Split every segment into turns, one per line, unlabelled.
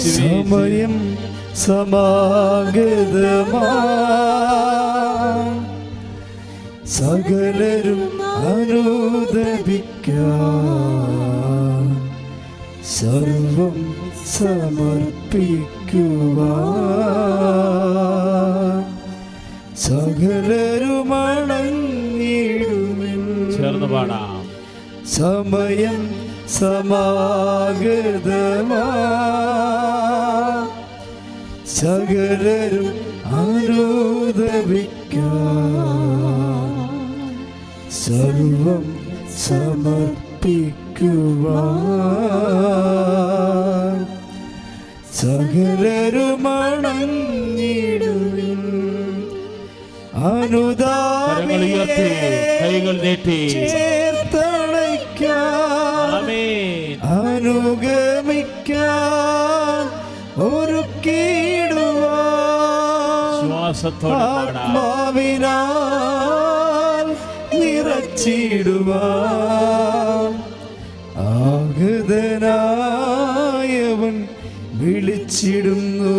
സമയം സമാഗതമാ സകലരും അനുദപിക്കാൻ സർവം സമർപ്പിക്കുവാൻ സകലരും അണഞ്ഞിടുമെൻ.
ചേർന്ന് പാടാം.
സമയം സമാഗതമാ സകലരും അനുദപിക്കാൻ സർവം സമർപ്പിക്കുവാൻ സകലരും അണഞ്ഞിടുവിൻ. അനുദാപിയെ
കൈകൾ നീട്ടി
ചേർത്തണയ്ക്കാൻ അനുഗമിക്കാൻ ഒരുക്കിടുവാൻ ആത്മാവിനാൽ നിറച്ചിടുവാൻ ആഗതനായവൻ വിളിച്ചിടുന്നു.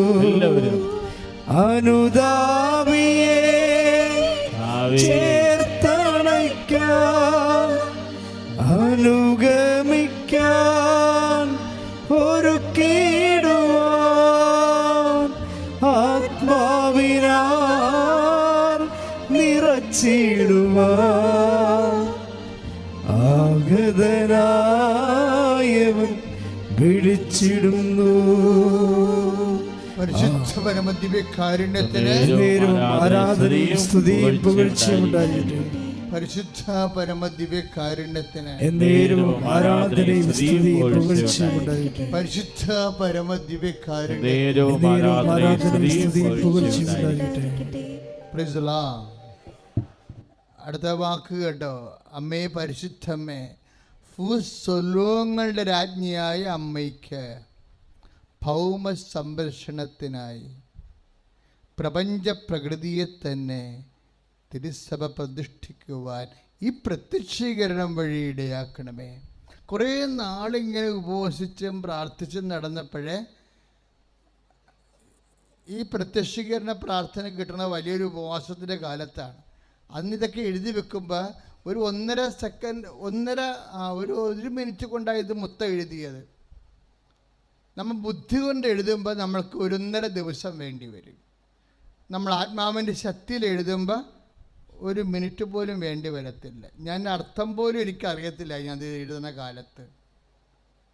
അനുദാപിയെ ചേർത്തണയ്ക്കാൻ അനുഗമിക്കാൻ ഒരുക്കിടുവാൻ ആത്മാവിനാൽ നിറച്ചിടുവാൻ ആഗതനായവൻ വിളിച്ചിടുന്നു.
പരിശുദ്ധ പരമദിവ്യകാരുണ്യത്തിന്
ആരാധനയും സ്തുതിയും പുകഴ്ചയും ഉണ്ടാകട്ടെ.
പരിശുദ്ധ പരമദിവ്യകാരുണ്യത്തിന്
ആരാധനയും സ്തുതിയും പുകഴ്ചയും ഉണ്ടാകട്ടെ.
പരിശുദ്ധ പരമദിവ്യകാരുണ്യത്തിന് പ്രൈസ് ദി ലോർഡ്. അടുത്ത വാക്ക് കേട്ടോ, അമ്മേ പരിശുദ്ധമ്മേ, ഭൂസ്വലോകങ്ങളുടെ രാജ്ഞിയായ അമ്മയ്ക്ക് ഭൗമ സംരക്ഷണത്തിനായി പ്രപഞ്ച പ്രകൃതിയെ തന്നെ തിരുസഭ പ്രതിഷ്ഠിക്കുവാൻ ഈ പ്രത്യക്ഷീകരണം വഴി ഇടയാക്കണമേ. കുറേ നാളിങ്ങനെ ഉപവസിച്ചും പ്രാർത്ഥിച്ചും നടന്നപ്പോഴേ ഈ പ്രത്യക്ഷീകരണ പ്രാർത്ഥന കിട്ടുന്ന വലിയൊരു ഉപവാസത്തിൻ്റെ കാലത്താണ്. അന്നിതൊക്കെ എഴുതി വെക്കുമ്പോൾ ഒരു 1.5 സെക്കൻഡ് ഒരു മിനിറ്റ് കൊണ്ടാണ് ഇത് മൊത്തം എഴുതിയത്. നമ്മൾ ബുദ്ധി കൊണ്ട് എഴുതുമ്പോൾ നമ്മൾക്ക് 1.5 ദിവസം വേണ്ടി വരും. നമ്മൾ ആത്മാവിൻ്റെ ശക്തിയിൽ എഴുതുമ്പോൾ 1 മിനിറ്റ് പോലും വേണ്ടി വരത്തില്ല. ഞാൻ അർത്ഥം പോലും എനിക്കറിയത്തില്ല ഞാൻ ഇത് എഴുതുന്ന കാലത്ത്.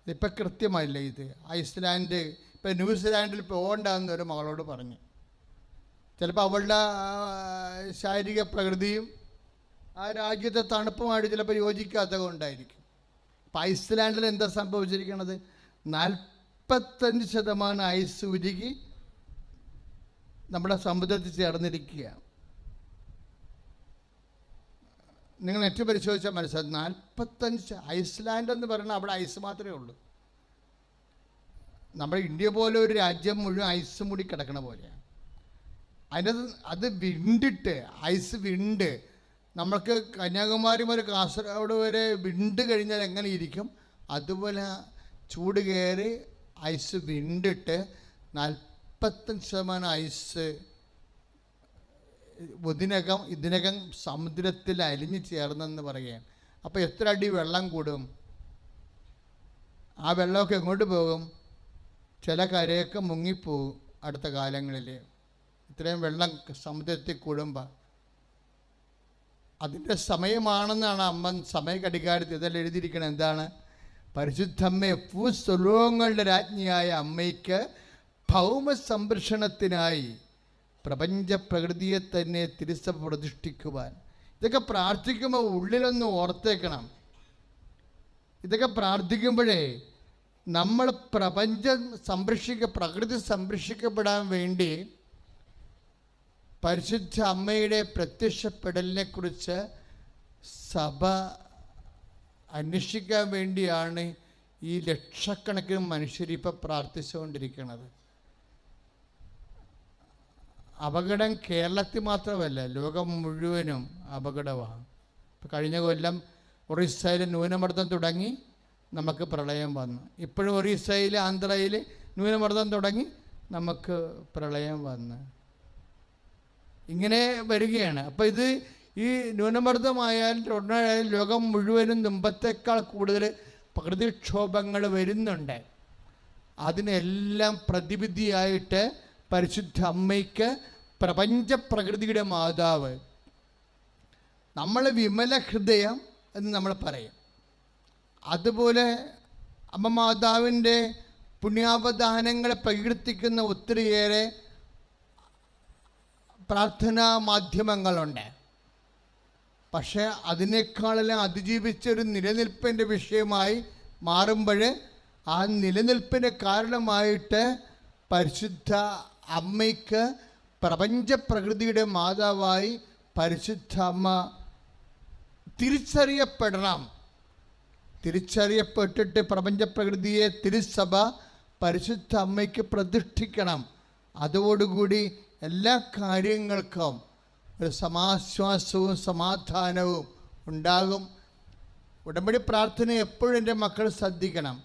ഇപ്പം കൃത്യമല്ല ഇത്. ഐസ്ലാൻഡ് ഇപ്പം ന്യൂസിലാൻഡിൽ പോകണ്ടെന്ന് ഒരു മകളോട് പറഞ്ഞു. ചിലപ്പോൾ അവളുടെ ശാരീരിക പ്രകൃതിയും ആ രാജ്യത്തെ തണുപ്പുമായിട്ട് ചിലപ്പോൾ യോജിക്കാത്തത് കൊണ്ടായിരിക്കും. ഇപ്പം ഐസ്ലാൻഡിൽ എന്താ സംഭവിച്ചിരിക്കുന്നത്? 45% ഐസ് ഉരുകി നമ്മുടെ സമുദ്രത്തിൽ ചേർന്നിരിക്കുക. നിങ്ങൾ നെറ്റ് പരിശോധിച്ചാൽ മനസ്സിലാവും. 45 ഐസ്ലാൻഡ് എന്ന് പറയുന്നത് അവിടെ ഐസ് മാത്രമേ ഉള്ളൂ. നമ്മുടെ ഇന്ത്യ പോലെ ഒരു രാജ്യം മുഴുവൻ ഐസ് മൂടി കിടക്കണ പോലെയാണ്. അത് വിണ്ടിട്ട് ഐസ് വിണ്ട് നമ്മൾക്ക് കന്യാകുമാരി മുതൽ കാസർഗോഡ് വരെ വിണ്ട് കഴിഞ്ഞാൽ എങ്ങനെ ഇരിക്കും അതുപോലെ ചൂട് കയറി ഐസ് വിണ്ടിട്ട് 45% ഐസ് ഇതിനകം സമുദ്രത്തിൽ അലിഞ്ഞു ചേർന്നെന്ന് പറയുകയാണ്. അപ്പോൾ എത്ര അടി വെള്ളം കൂടും? ആ വെള്ളമൊക്കെ എങ്ങോട്ട് പോകും? ചില കരയൊക്കെ മുങ്ങിപ്പോവും അടുത്ത കാലങ്ങളിൽ. ഇത്രയും വെള്ളം സമുദ്രത്തിൽ കൂടുമ്പോൾ അതിൻ്റെ സമയമാണെന്നാണ് അമ്മ സമയഘടികാരത്തിൽ ഇതെല്ലാം എഴുതിയിരിക്കുന്നത്. എന്താണ്? പരിശുദ്ധമ്മേ, ഭൂസ്വലോകങ്ങളുടെ രാജ്ഞിയായ അമ്മയ്ക്ക് ഭൗമ സംരക്ഷണത്തിനായി പ്രപഞ്ച പ്രകൃതിയെ തന്നെ തിരുസഭ പ്രതിഷ്ഠിക്കുവാൻ. ഇതൊക്കെ പ്രാർത്ഥിക്കുമ്പോൾ ഉള്ളിലൊന്ന് ഓർത്തേക്കണം. ഇതൊക്കെ പ്രാർത്ഥിക്കുമ്പോഴേ നമ്മൾ പ്രകൃതി സംരക്ഷിക്കപ്പെടാൻ വേണ്ടി പരിശുദ്ധ അമ്മയുടെ പ്രത്യക്ഷപ്പെടലിനെക്കുറിച്ച് സഭ അന്വേഷിക്കാൻ വേണ്ടിയാണ് ഈ ലക്ഷക്കണക്കിന് മനുഷ്യരിപ്പോൾ പ്രാർത്ഥിച്ചുകൊണ്ടിരിക്കുന്നത്. അപകടം കേരളത്തിൽ മാത്രമല്ല, ലോകം മുഴുവനും അപകടമാണ്. ഇപ്പോൾ കഴിഞ്ഞ കൊല്ലം ഒറീസയിൽ ന്യൂനമർദ്ദം തുടങ്ങി, നമുക്ക് പ്രളയം വന്നു. ഇപ്പോഴും ഒറീസയിൽ ആന്ധ്രയിൽ ന്യൂനമർദ്ദം തുടങ്ങി നമുക്ക് പ്രളയം വന്ന് ഇങ്ങനെ വരികയാണ്. അപ്പോൾ ഇത് ഈ ന്യൂനമർദ്ദമായാലും ടൊർണാഡോയാലും ലോകം മുഴുവനും മുമ്പത്തേക്കാൾ കൂടുതൽ പ്രകൃതിക്ഷോഭങ്ങൾ വരുന്നുണ്ട്. അതിനെല്ലാം പ്രതിവിധിയായിട്ട് പരിശുദ്ധ അമ്മയ്ക്ക് പ്രപഞ്ച പ്രകൃതിയുടെ മാതാവ്, നമ്മൾ വിമല ഹൃദയം എന്ന് നമ്മൾ പറയും. അതുപോലെ അമ്മ മാതാവിൻ്റെ പുണ്യാവദാനങ്ങളെ പ്രകീർത്തിക്കുന്ന ഒത്തിരിയേറെ പ്രാർത്ഥനാ മാധ്യമങ്ങളുണ്ട്. പക്ഷേ അതിനേക്കാളെല്ലാം അതിജീവിച്ചൊരു നിലനിൽപ്പിൻ്റെ വിഷയമായി മാറുമ്പോൾ ആ നിലനിൽപ്പിന് കാരണമായിട്ട് പരിശുദ്ധ അമ്മയ്ക്ക് പ്രപഞ്ച പ്രകൃതിയുടെ മാതാവായി പരിശുദ്ധ അമ്മ തിരിച്ചറിയപ്പെടണം. തിരിച്ചറിയപ്പെട്ടിട്ട് പ്രപഞ്ച പ്രകൃതിയെ തിരുസഭ പരിശുദ്ധ അമ്മയ്ക്ക് പ്രതിഷ്ഠിക്കണം. അതോടുകൂടി എല്ലാ കാര്യങ്ങൾക്കും ഒരു സമാശ്വാസവും സമാധാനവും ഉണ്ടാകും. ഉടമ്പടി പ്രാർത്ഥന എപ്പോഴും എൻ്റെ മക്കൾ ശ്രദ്ധിക്കണം.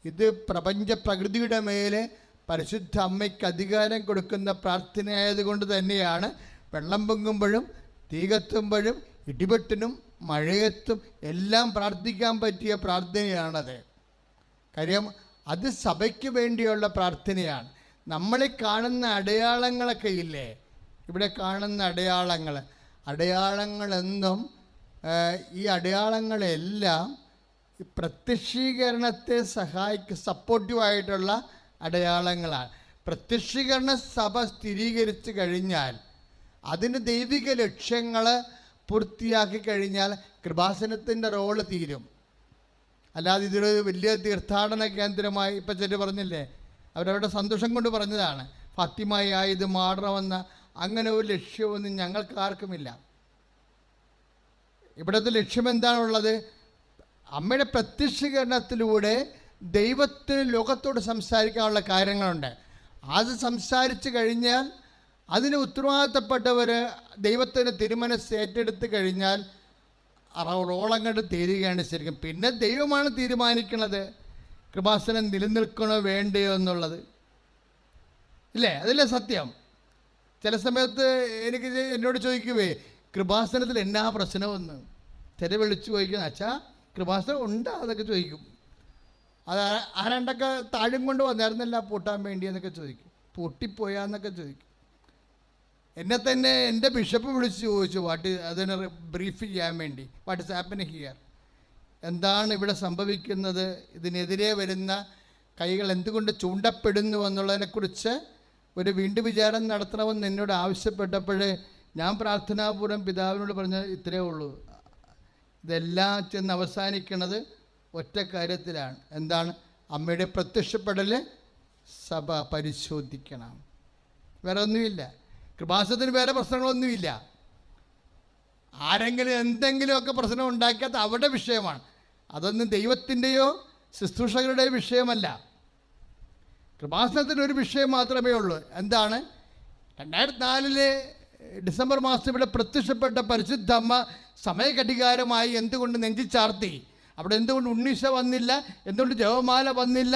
ഇത് പ്രപഞ്ച പ്രകൃതിയുടെ മേലെ പരിശുദ്ധ അമ്മയ്ക്ക് അധികാരം കൊടുക്കുന്ന പ്രാർത്ഥനയായതുകൊണ്ട് തന്നെയാണ് വെള്ളം പൊങ്ങുമ്പോഴും തീ കത്തുമ്പോഴും ഇടിവെട്ടിനും മഴയത്തും എല്ലാം പ്രാർത്ഥിക്കാൻ പറ്റിയ പ്രാർത്ഥനയാണത്. കാര്യം അത് സഭയ്ക്ക് വേണ്ടിയുള്ള പ്രാർത്ഥനയാണ്. നമ്മളെ കാണുന്ന അടയാളങ്ങളൊക്കെ ഇല്ലേ, ഇവിടെ കാണുന്ന അടയാളങ്ങളെന്നും ഈ അടയാളങ്ങളെല്ലാം ഈ പ്രത്യക്ഷീകരണത്തെ സപ്പോർട്ടീവായിട്ടുള്ള അടയാളങ്ങളാണ്. പ്രത്യക്ഷീകരണ സഭ സ്ഥിരീകരിച്ചു കഴിഞ്ഞാൽ അതിന് ദൈവിക ലക്ഷ്യങ്ങൾ പൂർത്തിയാക്കി കഴിഞ്ഞാൽ കൃപാസനത്തിൻ്റെ റോള് തീരും. അല്ലാതെ ഇതൊരു വലിയ തീർത്ഥാടന കേന്ദ്രമായി ഇപ്പം ചെല്ലു പറഞ്ഞില്ലേ, അവരവരുടെ സന്തോഷം കൊണ്ട് പറഞ്ഞതാണ്. ഫാത്തിമയായി ഇത് മാറണമെന്ന അങ്ങനെ ഒരു ലക്ഷ്യമൊന്നും ഞങ്ങൾക്ക് ആർക്കുമില്ല. ഇവിടുത്തെ ലക്ഷ്യം എന്താണുള്ളത്? അമ്മയുടെ പ്രത്യക്ഷീകരണത്തിലൂടെ ദൈവത്തിന് ലോകത്തോട് സംസാരിക്കാനുള്ള കാര്യങ്ങളുണ്ട്. അത് സംസാരിച്ച് കഴിഞ്ഞാൽ അതിന് ഉത്തരവാദിത്തപ്പെട്ടവർ ദൈവത്തിന് തിരുമനസ് ഏറ്റെടുത്ത് കഴിഞ്ഞാൽ റോളങ്ങോട്ട് തീരുകയാണ് ശരിക്കും. പിന്നെ ദൈവമാണ് തീരുമാനിക്കുന്നത് കൃപാസനം നിലനിൽക്കണോ വേണ്ടയോ എന്നുള്ളത്, ഇല്ലേ? അതല്ലേ സത്യം. ചില സമയത്ത് എന്നോട് ചോദിക്കുവേ കൃപാസനത്തിൽ എന്നാ പ്രശ്നമെന്ന് ചില വിളിച്ചു ചോദിക്കുന്നത്. അച്ഛാ കൃപാസനം ഉണ്ടാ അതൊക്കെ ചോദിക്കും. അത് ആരണ്ടൊക്കെ താഴും കൊണ്ട് വന്നായിരുന്നല്ല പൂട്ടാൻ വേണ്ടി എന്നൊക്കെ ചോദിക്കും. പൂട്ടിപ്പോയാന്നൊക്കെ ചോദിക്കും. എന്നെ തന്നെ എൻ്റെ ബിഷപ്പ് വിളിച്ച് ചോദിച്ചു അതിനെ ബ്രീഫ് ചെയ്യാൻ വേണ്ടി, വാട്ട് ഇസ് ഹാപ്പനിങ് ഹിയർ, എന്താണ് ഇവിടെ സംഭവിക്കുന്നത്, ഇതിനെതിരെ വരുന്ന കൈകൾ എന്തുകൊണ്ട് ചൂണ്ടപ്പെടുന്നു എന്നുള്ളതിനെക്കുറിച്ച് ഒരു വീണ്ടും വിചാരം നടത്തണമെന്ന് എന്നോട് ആവശ്യപ്പെട്ടപ്പോൾ ഞാൻ പ്രാർത്ഥനാപൂർവ്വം പിതാവിനോട് പറഞ്ഞത് ഇത്രയേ ഉള്ളൂ. ഇതെല്ലാം ചെന്ന് അവസാനിക്കുന്നത് ഒറ്റ കാര്യത്തിലാണ്. എന്താണ്? അമ്മയുടെ പ്രത്യക്ഷപ്പെടൽ സഭ പരിശോധിക്കണം. വേറെ ഒന്നുമില്ല. കൃപാസനത്തിന് വേറെ പ്രശ്നങ്ങളൊന്നുമില്ല. ആരെങ്കിലും എന്തെങ്കിലുമൊക്കെ പ്രശ്നം ഉണ്ടാക്കിയാൽ അവരുടെ വിഷയമാണ്. അതൊന്നും ദൈവത്തിൻ്റെയോ ശുശ്രൂഷകരുടെയോ വിഷയമല്ല. കൃപാസനത്തിനൊരു വിഷയം മാത്രമേ ഉള്ളൂ. എന്താണ്? 2004 ഡിസംബർ മാസം ഇവിടെ പ്രത്യക്ഷപ്പെട്ട പരിശുദ്ധ അമ്മ സമയഘടികാരമായി എന്തുകൊണ്ട് നെഞ്ചിച്ചാർത്തി? അവിടെ എന്തുകൊണ്ട് ഉണ്ണീശ വന്നില്ല? എന്തുകൊണ്ട് ജപമാല വന്നില്ല?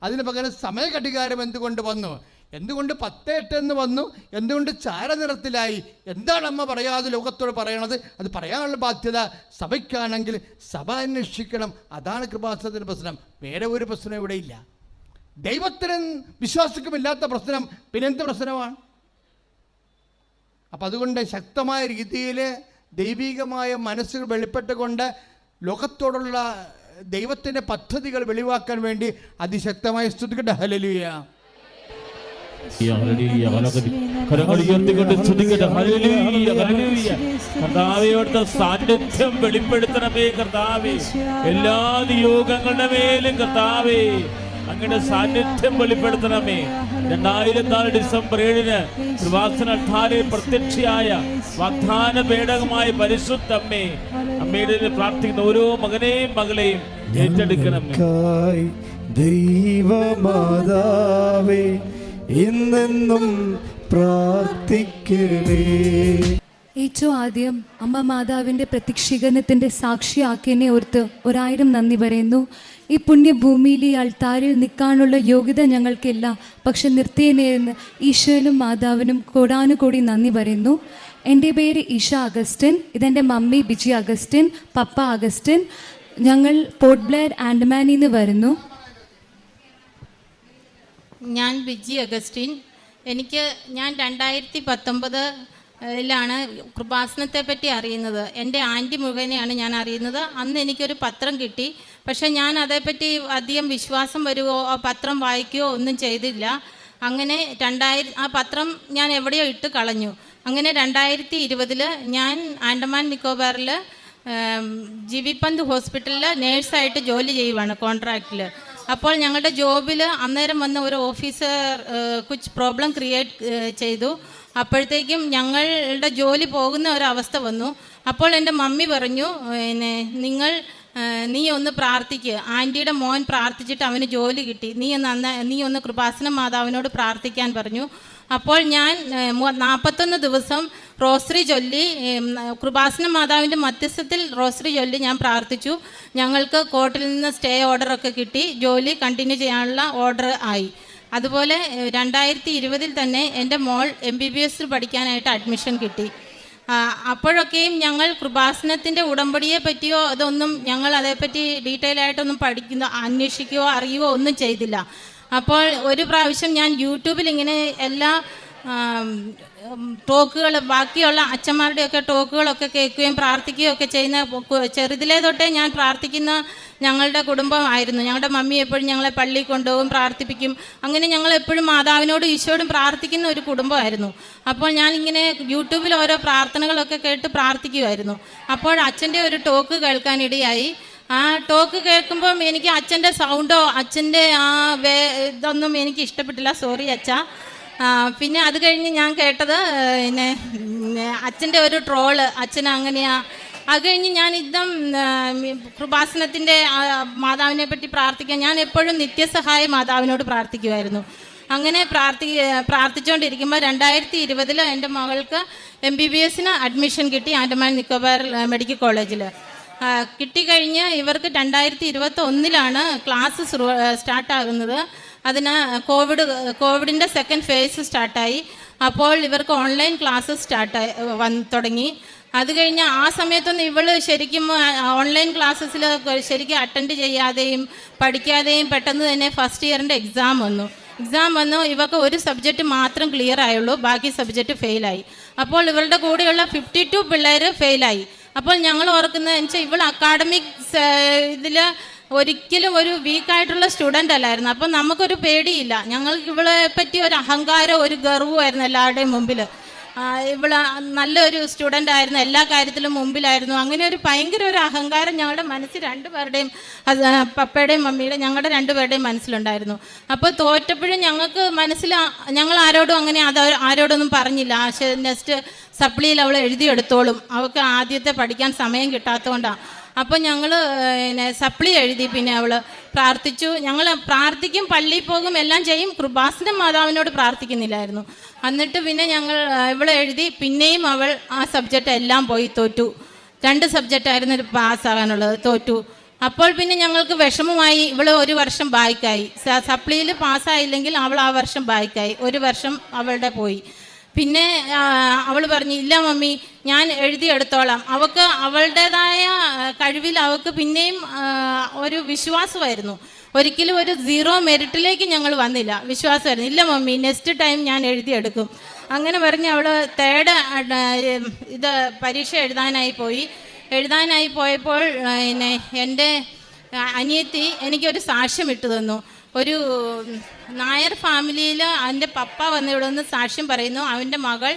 അതിന് പകരം സമയഘടികാരം എന്തുകൊണ്ട് വന്നു? എന്തുകൊണ്ട് 10:08 എന്ന് വന്നു? എന്തുകൊണ്ട് ചാരനിറത്തിലായി? എന്താണ് അമ്മ പറയാതെ ലോകത്തോട് പറയണത്? അത് പറയാനുള്ള ബാധ്യത സഭയ്ക്കാണെങ്കിൽ സഭ അന്വേഷിക്കണം. അതാണ് കൃപാസനത്തിൻ്റെ പ്രശ്നം. വേറെ ഒരു പ്രശ്നം ഇവിടെ ഇല്ല. ദൈവത്തിനും വിശ്വാസിക്കുമില്ലാത്ത പ്രശ്നം പിന്നെന്ത് പ്രശ്നമാണ്? അപ്പം അതുകൊണ്ട് ശക്തമായ രീതിയിൽ ദൈവികമായ മനസ്സുകൾ വെളിപ്പെട്ടുകൊണ്ട് ലോകത്തോടുള്ള ദൈവത്തിൻ്റെ പദ്ധതികൾ വെളിവാക്കാൻ വേണ്ടി അതിശക്തമായി സ്തുതിക്കട്ടെ. ഹല്ലേലൂയ.
കർത്താവിന്റെ സാന്നിധ്യം വെളിപ്പെടുത്തണമേ കർത്താവേ. എല്ലാ നിയോഗങ്ങളുടെ മേലും കർത്താവേ അങ്ങയുടെ സാന്നിധ്യം വെളിപ്പെടുത്തണമേ. 2004 ഡിസംബർ 7 കൃപാസന അൾത്താരയിൽ പ്രത്യക്ഷയായ വാഗ്ദാന പേടകമായ പരിശുദ്ധ അമ്മേ, അമ്മയുടെ പ്രാർത്ഥിക്കുന്ന ഓരോ മകനെയും മകളെയും ഏറ്റെടുക്കണമേ.
ദൈവമാതാവേ എന്നെന്നും പ്രാർത്ഥിക്കണേ.
ഏറ്റവും ആദ്യം അമ്മ മാതാവിൻ്റെ പ്രത്യക്ഷീകരണത്തിൻ്റെ സാക്ഷിയാക്കിയതിനെ ഓർത്ത് 1000 നന്ദി പറയുന്നു. ഈ പുണ്യഭൂമിയിൽ ഈ അൾത്താരിൽ നിൽക്കാനുള്ള യോഗ്യത ഞങ്ങൾക്കില്ല, പക്ഷെ നിർത്തിയതിന് ഈശോനും മാതാവിനും കോടാനുകോടി നന്ദി പറയുന്നു. എൻ്റെ പേര് ഈഷ അഗസ്റ്റിൻ, ഇതെൻ്റെ മമ്മി ബിജി അഗസ്റ്റിൻ, പപ്പ അഗസ്റ്റിൻ. ഞങ്ങൾ പോർട്ട് ബ്ലെയർ ആൻഡമാനിൽ നിന്ന് വരുന്നു.
ഞാൻ ബിജി അഗസ്റ്റിൻ. ഞാൻ 2019 കൃപാസനത്തെ പറ്റി അറിയുന്നത്. എൻ്റെ ആൻറ്റി മുഖേനയാണ് ഞാൻ അറിയുന്നത്. അന്ന് എനിക്കൊരു പത്രം കിട്ടി, പക്ഷെ ഞാൻ അതേപ്പറ്റി അധികം വിശ്വാസം വരുവോ ആ പത്രം വായിക്കുകയോ ഒന്നും ചെയ്തില്ല. അങ്ങനെ ആ പത്രം ഞാൻ എവിടെയോ ഇട്ട് കളഞ്ഞു. അങ്ങനെ 2020 ഞാൻ ആൻഡമാൻ നിക്കോബാറിൽ ജിവിപന്ത് ഹോസ്പിറ്റലിൽ നേഴ്സായിട്ട് ജോലി ചെയ്യുവാണ് കോൺട്രാക്റ്റിൽ. അപ്പോൾ ഞങ്ങളുടെ ജോബിൽ അന്നേരം വന്ന ഒരു ഓഫീസർ കുച്ച് പ്രോബ്ലം ക്രിയേറ്റ് ചെയ്തു. അപ്പോഴത്തേക്കും ഞങ്ങളുടെ ജോലി പോകുന്ന ഒരവസ്ഥ വന്നു. അപ്പോൾ എൻ്റെ മമ്മി പറഞ്ഞു, നീ ഒന്ന് പ്രാർത്ഥിക്കുക, ആൻറ്റിയുടെ മോൻ പ്രാർത്ഥിച്ചിട്ട് അവന് ജോലി കിട്ടി, നീ ഒന്ന് കൃപാസന മാതാവിനോട് പ്രാർത്ഥിക്കാൻ പറഞ്ഞു. അപ്പോൾ ഞാൻ 41 ദിവസം റോസറി ചൊല്ലി, കൃപാസന മാതാവിൻ്റെ മധ്യസ്ഥത്തിൽ റോസറി ചൊല്ലി ഞാൻ പ്രാർത്ഥിച്ചു. ഞങ്ങൾക്ക് കോർട്ടിൽ നിന്ന് സ്റ്റേ ഓർഡറൊക്കെ കിട്ടി, ജോലി കണ്ടിന്യൂ ചെയ്യാനുള്ള ഓർഡർ ആയി. അതുപോലെ 2020 തന്നെ എൻ്റെ മോൾ MBBS പഠിക്കാനായിട്ട് അഡ്മിഷൻ കിട്ടി. അപ്പോഴൊക്കെയും ഞങ്ങൾ കൃപാസനത്തിൻ്റെ ഉടമ്പടിയെ പറ്റിയോ അതൊന്നും ഞങ്ങൾ അതേപ്പറ്റി ഡീറ്റെയിൽ ആയിട്ടൊന്നും അന്വേഷിക്കുകയോ അറിയുകയോ ഒന്നും ചെയ്തില്ല. അപ്പോൾ ഒരു പ്രാവശ്യം ഞാൻ യൂട്യൂബിൽ ഇങ്ങനെ എല്ലാ ടോക്കുകൾ, ബാക്കിയുള്ള അച്ഛന്മാരുടെയൊക്കെ ടോക്കുകളൊക്കെ കേൾക്കുകയും പ്രാർത്ഥിക്കുകയും ഒക്കെ ചെയ്യുന്ന, ചെറുതിലേ തൊട്ടേ ഞാൻ പ്രാർത്ഥിക്കുന്ന ഞങ്ങളുടെ കുടുംബമായിരുന്നു. ഞങ്ങളുടെ മമ്മി എപ്പോഴും ഞങ്ങളെ പള്ളിയിൽ കൊണ്ടുപോകും, പ്രാർത്ഥിപ്പിക്കും. അങ്ങനെ ഞങ്ങൾ എപ്പോഴും മാതാവിനോടും ഈശോയോടും പ്രാർത്ഥിക്കുന്ന ഒരു കുടുംബമായിരുന്നു. അപ്പോൾ ഞാനിങ്ങനെ യൂട്യൂബിൽ ഓരോ പ്രാർത്ഥനകളൊക്കെ കേട്ട് പ്രാർത്ഥിക്കുമായിരുന്നു. അപ്പോൾ അച്ഛൻ്റെ ഒരു ടോക്ക് കേൾക്കാനിടയായി. ആ ടോക്ക് കേൾക്കുമ്പം എനിക്ക് അച്ഛൻ്റെ സൗണ്ടോ അച്ഛൻ്റെ ഇതൊന്നും എനിക്ക് ഇഷ്ടപ്പെട്ടില്ല, സോറി അച്ഛാ. പിന്നെ അത് കഴിഞ്ഞ് ഞാൻ കേട്ടത് അച്ഛൻ്റെ ഒരു ട്രോള്, അച്ഛൻ അങ്ങനെയാ. അത് കഴിഞ്ഞ് ഞാൻ കൃപാസനത്തിൻ്റെ മാതാവിനെ പറ്റി പ്രാർത്ഥിക്കാൻ ഞാൻ എപ്പോഴും നിത്യസഹായ മാതാവിനോട് പ്രാർത്ഥിക്കുമായിരുന്നു. അങ്ങനെ പ്രാർത്ഥിച്ചുകൊണ്ടിരിക്കുമ്പോൾ 2020 എൻ്റെ മകൾക്ക് MBBS അഡ്മിഷൻ കിട്ടി ആൻഡമാൻ നിക്കോബാർ മെഡിക്കൽ കോളേജിൽ. കിട്ടിക്കഴിഞ്ഞ് ഇവർക്ക് 2021 ക്ലാസ് സ്റ്റാർട്ടാകുന്നത്. അതിന് കോവിഡിൻ്റെ സെക്കൻഡ് ഫേസ് സ്റ്റാർട്ടായി. അപ്പോൾ ഇവർക്ക് ഓൺലൈൻ ക്ലാസ് തുടങ്ങി. അത് കഴിഞ്ഞ് ആ സമയത്തൊന്നും ഇവള് ശരിക്കും ഓൺലൈൻ ക്ലാസ്സസിൽ ശരിക്കും അറ്റൻഡ് ചെയ്യാതെയും പഠിക്കാതെയും പെട്ടെന്ന് തന്നെ ഫസ്റ്റ് ഇയറിൻ്റെ എക്സാം വന്നു. ഇവർക്ക് ഒരു സബ്ജക്റ്റ് മാത്രം ക്ലിയർ ആയുള്ളൂ, ബാക്കി സബ്ജക്റ്റ് ഫെയിലായി. അപ്പോൾ ഇവളുടെ കൂടെയുള്ള 52 പിള്ളേർ ഫെയിലായി. അപ്പോൾ ഞങ്ങൾ ഓർക്കുന്നത് വെച്ചാൽ ഇവൾ അക്കാഡമിക്സ് ഇതിൽ ഒരിക്കലും ഒരു വീക്കായിട്ടുള്ള സ്റ്റുഡൻ്റ് അല്ലായിരുന്നു. അപ്പം നമുക്കൊരു പേടിയില്ല. ഞങ്ങൾക്ക് ഇവളെ പറ്റി ഒരു അഹങ്കാരം, ഒരു ഗർവമായിരുന്നു എല്ലാവരുടെയും മുമ്പിൽ. ഇവള് നല്ലൊരു സ്റ്റുഡൻ്റ് ആയിരുന്നു, എല്ലാ കാര്യത്തിലും മുമ്പിലായിരുന്നു. അങ്ങനെ ഒരു ഭയങ്കര ഒരു അഹങ്കാരം ഞങ്ങളുടെ മനസ്സിൽ രണ്ടുപേരുടെയും, പപ്പയുടെയും മമ്മിയുടെയും, ഞങ്ങളുടെ രണ്ടുപേരുടെയും മനസ്സിലുണ്ടായിരുന്നു. അപ്പോൾ തോറ്റപ്പോഴും ഞങ്ങൾക്ക് ഞങ്ങൾ ആരോടും അങ്ങനെ ആരോടൊന്നും പറഞ്ഞില്ല. നെക്സ്റ്റ് സപ്ലിയിൽ അവൾ എഴുതിയെടുത്തോളും, അവൾക്ക് ആദ്യത്തെ പഠിക്കാൻ സമയം കിട്ടാത്തതുകൊണ്ടാണ്. അപ്പോൾ ഞങ്ങൾ സപ്ലി എഴുതി. പിന്നെ അവൾ പ്രാർത്ഥിച്ചു. ഞങ്ങൾ പ്രാർത്ഥിക്കും, പള്ളിയിൽ പോകും, എല്ലാം ചെയ്യും. കൃപാസന മാതാവിനോട് പ്രാർത്ഥിക്കുന്നില്ലായിരുന്നു. എന്നിട്ട് പിന്നെ ഇവളെ എഴുതി. പിന്നെയും അവൾ ആ സബ്ജക്റ്റ് എല്ലാം പോയി തോറ്റു. 2 സബ്ജക്റ്റായിരുന്നു പാസ്സാകാനുള്ളത്, തോറ്റു. അപ്പോൾ പിന്നെ ഞങ്ങൾക്ക് വിഷമമായി. ഇവൾ ഒരു വർഷം ബാക്കായി. സപ്ലിയിൽ പാസ്സായില്ലെങ്കിൽ അവൾ ആ വർഷം ബാക്കായി, ഒരു വർഷം അവളുടെ പോയി. പിന്നെ അവൾ പറഞ്ഞു, ഇല്ല മമ്മി, ഞാൻ എഴുതിയെടുത്തോളാം. അവൾക്ക് അവളുടേതായ കഴിവിൽ അവൾക്ക് പിന്നെയും ഒരു വിശ്വാസമായിരുന്നു. ഒരിക്കലും ഒരു 0 മെറിറ്റിലേക്ക് ഞങ്ങൾ വന്നില്ല, വിശ്വാസമായിരുന്നു. ഇല്ല മമ്മി, നെക്സ്റ്റ് ടൈം ഞാൻ എഴുതിയെടുക്കും. അങ്ങനെ പറഞ്ഞ് അവൾ 3rd പരീക്ഷ എഴുതാനായി പോയപ്പോൾ എൻ്റെ അനിയത്തി എനിക്കൊരു സാക്ഷ്യം ഇട്ടു തന്നു. ഒരു നായർ ഫാമിലിയിൽ എൻ്റെ പപ്പ വന്ന് ഇവിടെ നിന്ന് സാക്ഷ്യം പറയുന്നു. അവൻ്റെ മകൾ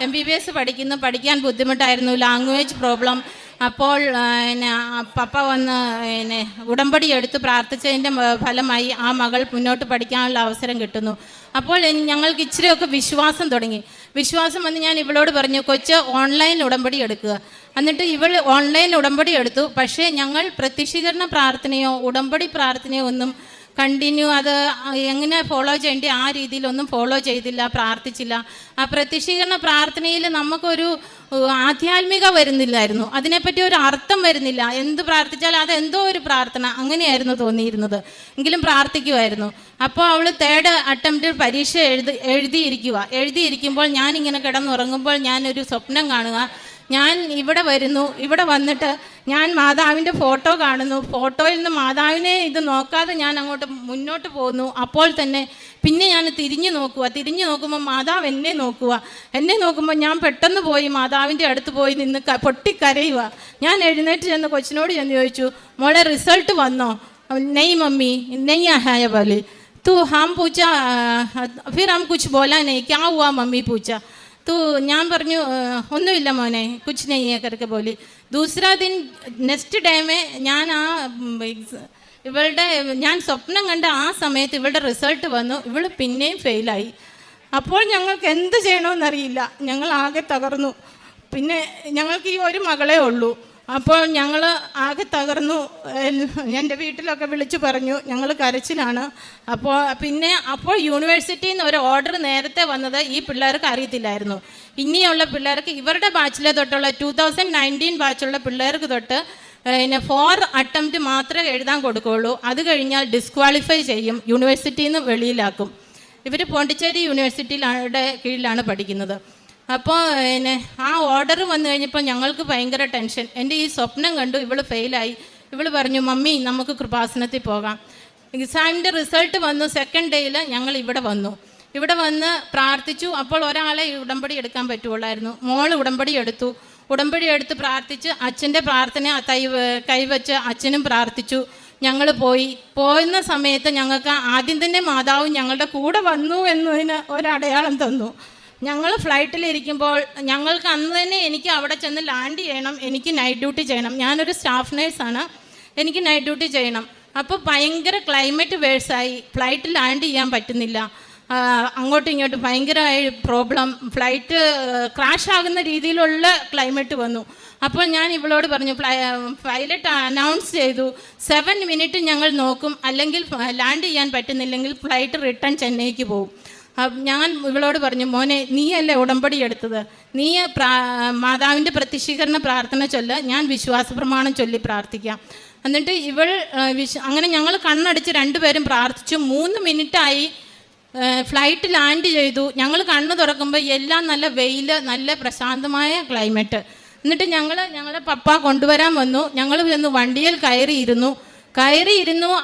MBBS പഠിക്കാൻ ബുദ്ധിമുട്ടായിരുന്നു, ലാംഗ്വേജ് പ്രോബ്ലം. അപ്പോൾ പപ്പ വന്ന് ഉടമ്പടി എടുത്ത് പ്രാർത്ഥിച്ചതിൻ്റെ ഫലമായി ആ മകൾ മുന്നോട്ട് പഠിക്കാനുള്ള അവസരം കിട്ടുന്നു. അപ്പോൾ ഞങ്ങൾക്ക് ഇച്ചിരിയൊക്കെ വിശ്വാസം തുടങ്ങി. വിശ്വാസം വന്ന് ഞാൻ ഇവളോട് പറഞ്ഞു, കൊച്ച് ഓൺലൈൻ ഉടമ്പടി എടുക്കുക. എന്നിട്ട് ഇവൾ ഓൺലൈൻ ഉടമ്പടി എടുത്തു. പക്ഷേ ഞങ്ങൾ പ്രത്യക്ഷീകരണ പ്രാർത്ഥനയോ ഉടമ്പടി പ്രാർത്ഥനയോ ഒന്നും കണ്ടിന്യൂ അത് എങ്ങനെ ഫോളോ ചെയ്യേണ്ടി ആ രീതിയിലൊന്നും ഫോളോ ചെയ്തില്ല, പ്രാർത്ഥിച്ചില്ല. ആ പ്രത്യക്ഷീകരണ പ്രാർത്ഥനയിൽ നമുക്കൊരു ആധ്യാത്മിക വരുന്നില്ലായിരുന്നു, അതിനെപ്പറ്റി ഒരു അർത്ഥം വരുന്നില്ല. എന്ത് പ്രാർത്ഥിച്ചാലും അതെന്തോ ഒരു പ്രാർത്ഥന അങ്ങനെയായിരുന്നു തോന്നിയിരുന്നത്, എങ്കിലും പ്രാർത്ഥിക്കുമായിരുന്നു. അപ്പോൾ അവൾ 3rd അറ്റംപ്റ്റ് പരീക്ഷ എഴുതിയിരിക്കുമ്പോൾ ഞാനിങ്ങനെ കിടന്നുറങ്ങുമ്പോൾ ഞാനൊരു സ്വപ്നം കാണുക. ഞാൻ ഇവിടെ വരുന്നു, ഇവിടെ വന്നിട്ട് ഞാൻ മാതാവിൻ്റെ ഫോട്ടോ കാണുന്നു. ഫോട്ടോയിൽ നിന്ന് മാതാവിനെ ഇത് നോക്കാതെ ഞാൻ അങ്ങോട്ട് മുന്നോട്ട് പോകുന്നു. അപ്പോൾ തന്നെ പിന്നെ ഞാൻ തിരിഞ്ഞു നോക്കുമ്പോൾ മാതാവ് എന്നെ നോക്കുമ്പോൾ ഞാൻ പെട്ടെന്ന് പോയി മാതാവിൻ്റെ അടുത്ത് പോയി നിന്ന് പൊട്ടിക്കരയുക. ഞാൻ എഴുന്നേറ്റ് ചെന്ന് കൊച്ചിനോട് ചെന്ന് ചോദിച്ചു, മോളെ റിസൾട്ട് വന്നോ? നെയ് മമ്മി നെയ് ആയ പോലെ तू हम पूछा फिर हम कुछ बोला नहीं, क्या हुआ मम्मी पूछा तो ഞാൻ പറഞ്ഞു ഒന്നുമില്ല മോനെ, കുച്ച് നെയ്യേ കരക്കെ പോലി. ദൂസരാ ദിൻ നെക്സ്റ്റ് ഡേമേ ഞാൻ സ്വപ്നം കണ്ട ആ സമയത്ത് ഇവളുടെ റിസൾട്ട് വന്നു. ഇവൾ പിന്നെയും ഫെയിലായി. അപ്പോൾ ഞങ്ങൾക്ക് എന്ത് ചെയ്യണമെന്നറിയില്ല, ഞങ്ങൾ ആകെ തകർന്നു. പിന്നെ ഞങ്ങൾക്ക് ഈ ഒരു മകളേ ഉള്ളൂ. അപ്പോൾ ഞങ്ങൾ ആകെ തകർന്നു. എൻ്റെ വീട്ടിലൊക്കെ വിളിച്ചു പറഞ്ഞു, ഞങ്ങൾ കരച്ചിലാണ്. അപ്പോൾ യൂണിവേഴ്സിറ്റിയിൽ നിന്ന് ഒരു ഓർഡർ നേരത്തെ വന്നത് ഈ പിള്ളേർക്ക് അറിയത്തില്ലായിരുന്നു. ഇനിയുള്ള പിള്ളേർക്ക് ഇവരുടെ ബാച്ചിലെ തൊട്ടുള്ള 2019 ബാച്ചുള്ള പിള്ളേർക്ക് തൊട്ട് 4 അറ്റംപ്റ്റ് മാത്രമേ എഴുതാൻ കൊടുക്കുകയുള്ളൂ. അത് കഴിഞ്ഞാൽ ഡിസ്ക്വാളിഫൈ ചെയ്യും, യൂണിവേഴ്സിറ്റിയിൽ നിന്ന് വെളിയിലാക്കും. ഇവർ പോണ്ടിച്ചേരി യൂണിവേഴ്സിറ്റിയുടെ കീഴിലാണ് പഠിക്കുന്നത്. അപ്പോൾ ആ ഓർഡർ വന്നു കഴിഞ്ഞപ്പോൾ ഞങ്ങൾക്ക് ഭയങ്കര ടെൻഷൻ. എൻ്റെ ഈ സ്വപ്നം കണ്ടു ഇവൾ ഫെയിലായി. ഇവൾ പറഞ്ഞു, മമ്മി നമുക്ക് കൃപാസനത്തിൽ പോകാം. എക്സാമിൻ്റെ റിസൾട്ട് വന്നു. 2nd ഡേയിൽ ഞങ്ങൾ ഇവിടെ വന്ന് പ്രാർത്ഥിച്ചു. അപ്പോൾ ഒരാളെ ഉടമ്പടി എടുക്കാൻ പറ്റുള്ളായിരുന്നു. മോൾ ഉടമ്പടി എടുത്ത് പ്രാർത്ഥിച്ച് അച്ഛൻ്റെ പ്രാർത്ഥന കൈവച്ച് അച്ഛനും പ്രാർത്ഥിച്ചു. ഞങ്ങൾ പോയിരുന്ന സമയത്ത് ഞങ്ങൾക്ക് ആദ്യം തന്നെ മാതാവ് ഞങ്ങളുടെ കൂടെ വന്നു എന്നതിന് ഒരടയാളം തന്നു. ഞങ്ങൾ ഫ്ലൈറ്റിലിരിക്കുമ്പോൾ ഞങ്ങൾക്ക് അന്ന് തന്നെ എനിക്ക് അവിടെ ചെന്ന് ലാൻഡ് ചെയ്യണം, എനിക്ക് നൈറ്റ് ഡ്യൂട്ടി ചെയ്യണം. ഞാനൊരു സ്റ്റാഫ് നേഴ്സാണ്, എനിക്ക് നൈറ്റ് ഡ്യൂട്ടി ചെയ്യണം. അപ്പോൾ ഭയങ്കര ക്ലൈമറ്റ് വേഴ്സായി, ഫ്ലൈറ്റ് ലാൻഡ് ചെയ്യാൻ പറ്റുന്നില്ല. അങ്ങോട്ടും ഇങ്ങോട്ടും ഭയങ്കരമായി പ്രോബ്ലം, ഫ്ലൈറ്റ് ക്രാഷ് ആകുന്ന രീതിയിലുള്ള ക്ലൈമറ്റ് വന്നു. അപ്പോൾ ഞാൻ ഇവളോട് പറഞ്ഞു, പൈലറ്റ് അനൗൺസ് ചെയ്തു 7 മിനിറ്റ് ഞങ്ങൾ നോക്കും, അല്ലെങ്കിൽ ലാൻഡ് ചെയ്യാൻ പറ്റുന്നില്ലെങ്കിൽ ഫ്ലൈറ്റ് റിട്ടേൺ ചെന്നൈക്ക് പോകും. ഞാൻ ഇവളോട് പറഞ്ഞു, മോനെ നീയല്ലേ ഉടമ്പടി എടുത്തത്, നീ മാതാവിൻ്റെ പ്രത്യക്ഷീകരണ പ്രാർത്ഥന ചൊല്ല, ഞാൻ വിശ്വാസ പ്രമാണം ചൊല്ലി പ്രാർത്ഥിക്കാം. എന്നിട്ട് ഇവൾ അങ്ങനെ ഞങ്ങൾ കണ്ണടച്ച് 2 പേരും പ്രാർത്ഥിച്ചു. 3 മിനിറ്റായി ഫ്ലൈറ്റ് ലാൻഡ് ചെയ്തു. ഞങ്ങൾ കണ്ണ് തുറക്കുമ്പോൾ എല്ലാം നല്ല വെയിൽ, നല്ല പ്രശാന്തമായ ക്ലൈമറ്റ്. എന്നിട്ട് ഞങ്ങളെ പപ്പ കൊണ്ടുവരാൻ വന്നു. ഞങ്ങൾ ചെന്ന് വണ്ടിയിൽ കയറിയിരുന്നു.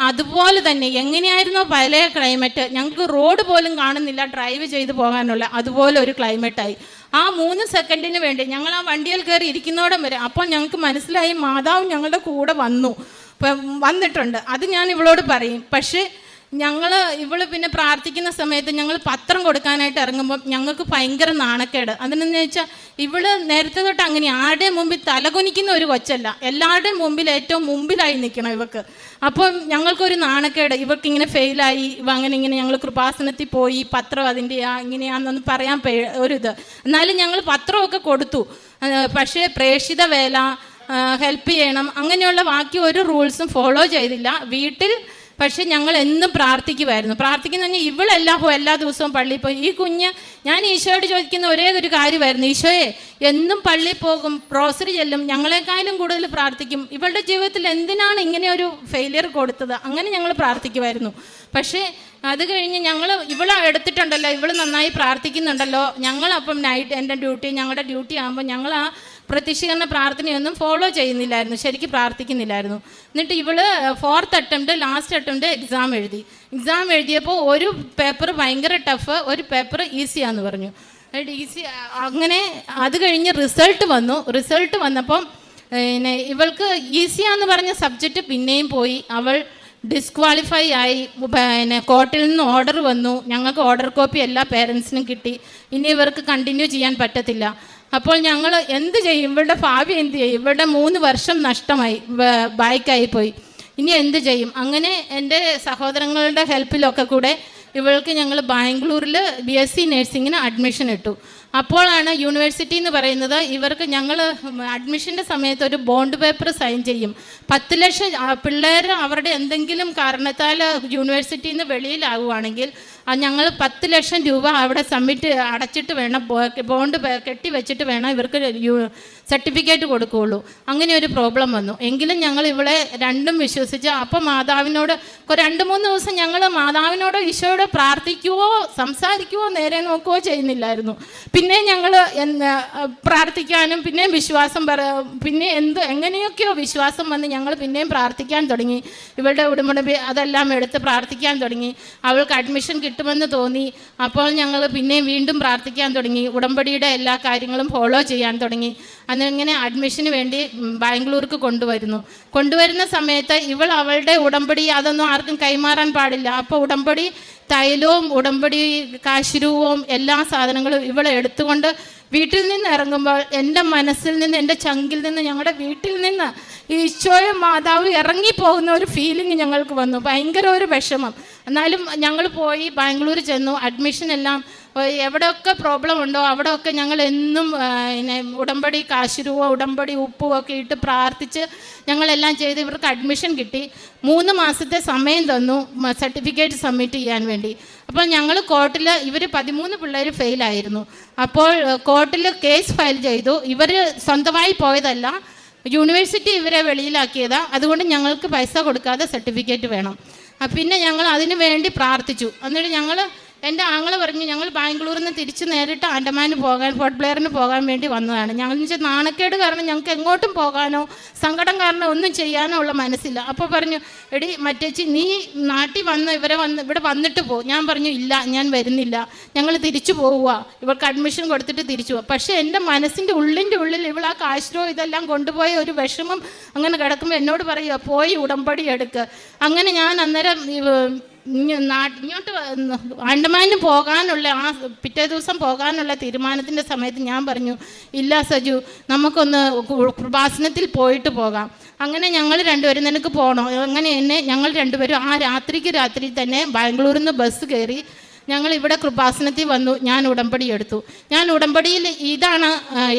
അതുപോലെ തന്നെ എങ്ങനെയായിരുന്നോ പഴയ ക്ലൈമറ്റ്, ഞങ്ങൾക്ക് റോഡ് പോലും കാണുന്നില്ല ഡ്രൈവ് ചെയ്ത് പോകാനുള്ള, അതുപോലെ ഒരു ക്ലൈമറ്റായി. ആ 3 സെക്കൻഡിന് വേണ്ടി ഞങ്ങൾ ആ വണ്ടിയിൽ കയറി ഇരിക്കുന്നോടം വരെ. അപ്പോൾ ഞങ്ങൾക്ക് മനസ്സിലായി മാതാവ് ഞങ്ങളുടെ കൂടെ വന്നിട്ടുണ്ട്. അത് ഞാൻ ഇവളോട് പറയും. പക്ഷേ ഇവള് പിന്നെ പ്രാർത്ഥിക്കുന്ന സമയത്ത് ഞങ്ങൾ പത്രം കൊടുക്കാനായിട്ട് ഇറങ്ങുമ്പോൾ ഞങ്ങൾക്ക് ഭയങ്കര നാണക്കേട്. അതിനെന്ന് വെച്ചാൽ ഇവള് നേരത്തെ തൊട്ട് അങ്ങനെ ആരുടെയും മുമ്പിൽ തലകുനിക്കുന്ന ഒരു കൊച്ചല്ല, എല്ലാവരുടെയും മുമ്പിൽ ഏറ്റവും മുമ്പിലായി നിൽക്കണം ഇവക്ക്. അപ്പോൾ ഞങ്ങൾക്കൊരു നാണക്കേട്, ഇവർക്ക് ഇങ്ങനെ ഫെയിലായി, ഇങ്ങനെ ഞങ്ങൾ കൃപാസനത്തിൽ പോയി പത്രം ഇങ്ങനെയാണെന്നൊന്നും പറയാൻ ഒരിത്. എന്നാലും ഞങ്ങൾ പത്രമൊക്കെ കൊടുത്തു. പക്ഷേ പ്രേക്ഷിത വേല, ഹെൽപ്പ് ചെയ്യണം, അങ്ങനെയുള്ള ബാക്കി ഒരു റൂൾസും ഫോളോ ചെയ്തില്ല വീട്ടിൽ. പക്ഷെ ഞങ്ങൾ എന്നും പ്രാർത്ഥിക്കുമായിരുന്നു. പ്രാർത്ഥിക്കുന്ന പറഞ്ഞാൽ എല്ലാ ദിവസവും പള്ളിയിൽ പോയി. ഈ കുഞ്ഞ് ഞാൻ ഈശോയോട് ചോദിക്കുന്ന ഒരേ ഒരു കാര്യമായിരുന്നു, ഈശോയെ എന്നും പള്ളിയിൽ പോകും, റോസറി ചെല്ലും, ഞങ്ങളെക്കാളും കൂടുതൽ പ്രാർത്ഥിക്കും, ഇവളുടെ ജീവിതത്തിൽ എന്തിനാണ് ഇങ്ങനെ ഒരു ഫെയിലിയർ കൊടുത്തത്, അങ്ങനെ ഞങ്ങൾ പ്രാർത്ഥിക്കുമായിരുന്നു. പക്ഷേ അത് കഴിഞ്ഞ് ഇവളെ എടുത്തിട്ടുണ്ടല്ലോ, ഇവള് നന്നായി പ്രാർത്ഥിക്കുന്നുണ്ടല്ലോ, ഞങ്ങളപ്പം ഞങ്ങളുടെ ഡ്യൂട്ടി ആകുമ്പോൾ ഞങ്ങൾ ആ പ്രത്യക്ഷീകരണ പ്രാർത്ഥനയൊന്നും ഫോളോ ചെയ്യുന്നില്ലായിരുന്നു, ശരിക്കും പ്രാർത്ഥിക്കുന്നില്ലായിരുന്നു. എന്നിട്ട് ഇവള് 4th attempt last attempt exam എഴുതിയപ്പോൾ ഒരു പേപ്പർ ഭയങ്കര ടഫ്, ഒരു പേപ്പർ ഈസിയാന്ന് പറഞ്ഞു. അങ്ങനെ അത് കഴിഞ്ഞ് റിസൾട്ട് വന്നപ്പം ഇവൾക്ക് ഈസിയാന്ന് പറഞ്ഞ സബ്ജക്റ്റ് പിന്നെയും പോയി. അവൾ ഡിസ്ക്വാളിഫൈ ആയി. കോർട്ടിൽ നിന്ന് ഓർഡർ വന്നു. ഞങ്ങൾക്ക് ഓർഡർ കോപ്പി എല്ലാ പേരൻസിനും കിട്ടി. ഇനി ഇവർക്ക് കണ്ടിന്യൂ ചെയ്യാൻ പറ്റത്തില്ല. അപ്പോൾ ഞങ്ങൾ എന്ത് ചെയ്യും, ഇവളുടെ ഭാവി എന്ത് ചെയ്യും? ഇവളുടെ 3 വർഷം നഷ്ടമായി, ബാക്കായി പോയി. ഇനി എന്ത് ചെയ്യും? അങ്ങനെ എൻ്റെ സഹോദരങ്ങളുടെ ഹെൽപ്പിലൊക്കെ കൂടെ ഇവൾക്ക് ഞങ്ങൾ ബാംഗ്ലൂരിൽ BSc നഴ്സിങ്ങിന് അഡ്മിഷൻ ഇട്ടു. അപ്പോഴാണ് യൂണിവേഴ്സിറ്റി എന്ന് പറയുന്നത് ഇവർക്ക് ഞങ്ങൾ അഡ്മിഷൻ്റെ സമയത്ത് ഒരു ബോണ്ട് പേപ്പർ സൈൻ ചെയ്യും. 10 ലക്ഷം പിള്ളേർ അവരുടെ എന്തെങ്കിലും കാരണത്താൽ യൂണിവേഴ്സിറ്റിയിൽ നിന്ന് വെളിയിലാവുകയാണെങ്കിൽ ഞങ്ങൾ 10 ലക്ഷം രൂപ അവിടെ അടച്ചിട്ട് വേണം, ബോണ്ട് കെട്ടി വെച്ചിട്ട് വേണം ഇവർക്ക് സർട്ടിഫിക്കറ്റ് കൊടുക്കുകയുള്ളൂ. അങ്ങനെ ഒരു പ്രോബ്ലം വന്നു. എങ്കിലും ഞങ്ങൾ ഇവളെ രണ്ടും വിശ്വസിച്ച് അപ്പോൾ മാതാവിനോട് 2-3 ദിവസം ഞങ്ങൾ മാതാവിനോട് ഈശോയോട് പ്രാർത്ഥിക്കുകയോ സംസാരിക്കുകയോ നേരെ നോക്കുകയോ ചെയ്യുന്നില്ലായിരുന്നു. പിന്നെ ഞങ്ങൾ പ്രാർത്ഥിക്കാനും പിന്നെ വിശ്വാസം പിന്നെ എങ്ങനെയൊക്കെയോ വിശ്വാസം വന്ന് ഞങ്ങൾ പിന്നെയും പ്രാർത്ഥിക്കാൻ തുടങ്ങി. ഇവളുടെ ഉടമ്പടി അതെല്ലാം എടുത്ത് പ്രാർത്ഥിക്കാൻ തുടങ്ങി. അവൾക്ക് അഡ്മിഷൻ കിട്ടുമെന്ന് തോന്നി. അപ്പോൾ ഞങ്ങൾ പിന്നെയും വീണ്ടും പ്രാർത്ഥിക്കാൻ തുടങ്ങി. ഉടമ്പടിയുടെ എല്ലാ കാര്യങ്ങളും ഫോളോ ചെയ്യാൻ തുടങ്ങി. അങ്ങനെ അഡ്മിഷന് വേണ്ടി ബാംഗ്ലൂർക്ക് കൊണ്ടുവരുന്ന സമയത്ത് ഇവൾ അവളുടെ ഉടമ്പടി അതൊന്നും ആർക്കും കൈമാറാൻ പാടില്ല. അപ്പോൾ ഉടമ്പടി തൈലവും ഉടമ്പടി കാശുരൂപവും എല്ലാ സാധനങ്ങളും ഇവളെ എടുത്തുകൊണ്ട് വീട്ടിൽ നിന്ന് ഇറങ്ങുമ്പോൾ എൻ്റെ മനസ്സിൽ നിന്ന്, എൻ്റെ ചങ്കിൽ നിന്ന്, ഞങ്ങളുടെ വീട്ടിൽ നിന്ന് ഈശോയും മാതാവ് ഇറങ്ങിപ്പോകുന്ന ഒരു ഫീലിംഗ് ഞങ്ങൾക്ക് വന്നു. ഭയങ്കര ഒരു വിഷമം. എന്നാലും ഞങ്ങൾ പോയി ബാംഗ്ലൂർ ചെന്നു. അഡ്മിഷൻ എല്ലാം എവിടെയൊക്കെ പ്രോബ്ലം ഉണ്ടോ അവിടെയൊക്കെ ഞങ്ങൾ എന്നും ഉടമ്പടി കാശുരൂപോ ഉടമ്പടി ഉപ്പും ഒക്കെ ഇട്ട് പ്രാർത്ഥിച്ച് ഞങ്ങളെല്ലാം ചെയ്ത് ഇവർക്ക് അഡ്മിഷൻ കിട്ടി. 3 മാസത്തെ സമയം തന്നു സർട്ടിഫിക്കറ്റ് സബ്മിറ്റ് ചെയ്യാൻ വേണ്ടി. അപ്പോൾ ഞങ്ങൾ കോർട്ടിൽ ഇവർ 13 പിള്ളേർ ഫെയിലായിരുന്നു. അപ്പോൾ കോർട്ടിൽ കേസ് ഫയൽ ചെയ്തു. ഇവർ സ്വന്തമായി പോയതല്ല, യൂണിവേഴ്സിറ്റി ഇവരെ വെളിയിലാക്കിയതാണ്. അതുകൊണ്ട് ഞങ്ങൾക്ക് പൈസ കൊടുക്കാതെ സർട്ടിഫിക്കറ്റ് വേണം. പിന്നെ ഞങ്ങൾ അതിന് വേണ്ടി പ്രാർത്ഥിച്ചു. എന്നിട്ട് എൻ്റെ ആങ്ങളെ പറഞ്ഞു ഞങ്ങൾ ബാംഗ്ലൂരിൽ നിന്ന് തിരിച്ച് നേരിട്ട് ആൻഡമാന് പോർട്ട് ബ്ലെയറിന് പോകാൻ വേണ്ടി വന്നതാണ്. ഞങ്ങൾ നാണക്കേട് കാരണം ഞങ്ങൾക്ക് എങ്ങോട്ടും പോകാനോ സങ്കടം കാരണം ഒന്നും ചെയ്യാനോ ഉള്ള മനസ്സില്ല. അപ്പോൾ പറഞ്ഞു, എടി മറ്റേച്ചി നീ നാട്ടിൽ ഇവിടെ വന്നിട്ട് പോ. ഞാൻ പറഞ്ഞു ഇല്ല, ഞാൻ വരുന്നില്ല, ഞങ്ങൾ തിരിച്ചു പോവുക, ഇവർക്ക് അഡ്മിഷൻ കൊടുത്തിട്ട് തിരിച്ചു പോവുക. പക്ഷേ എൻ്റെ മനസ്സിൻ്റെ ഉള്ളിൽ ഇവൾ ആ കാശോ ഇതെല്ലാം കൊണ്ടുപോയ ഒരു വിഷമം അങ്ങനെ കിടക്കുമ്പോൾ എന്നോട് പറയുക പോയി ഉടമ്പടി എടുക്കുക. അങ്ങനെ ഞാൻ അന്നേരം ഇങ്ങോട്ട് ആൻഡമാനിന് പോകാനുള്ള പിറ്റേ ദിവസം പോകാനുള്ള തീരുമാനത്തിൻ്റെ സമയത്ത് ഞാൻ പറഞ്ഞു ഇല്ല സജു, നമുക്കൊന്ന് കൃപാസനത്തിൽ പോയിട്ട് പോകാം. അങ്ങനെ ഞങ്ങൾ രണ്ടുപേരും നിനക്ക് പോകണോ? അങ്ങനെ ഞങ്ങൾ രണ്ടുപേരും ആ രാത്രി തന്നെ ബാംഗ്ലൂരിൽ നിന്ന് ബസ് കയറി ഞങ്ങൾ ഇവിടെ കൃപാസനത്തിൽ വന്നു. ഞാൻ ഉടമ്പടി എടുത്തു. ഞാൻ ഉടമ്പടിയിൽ ഇതാണ്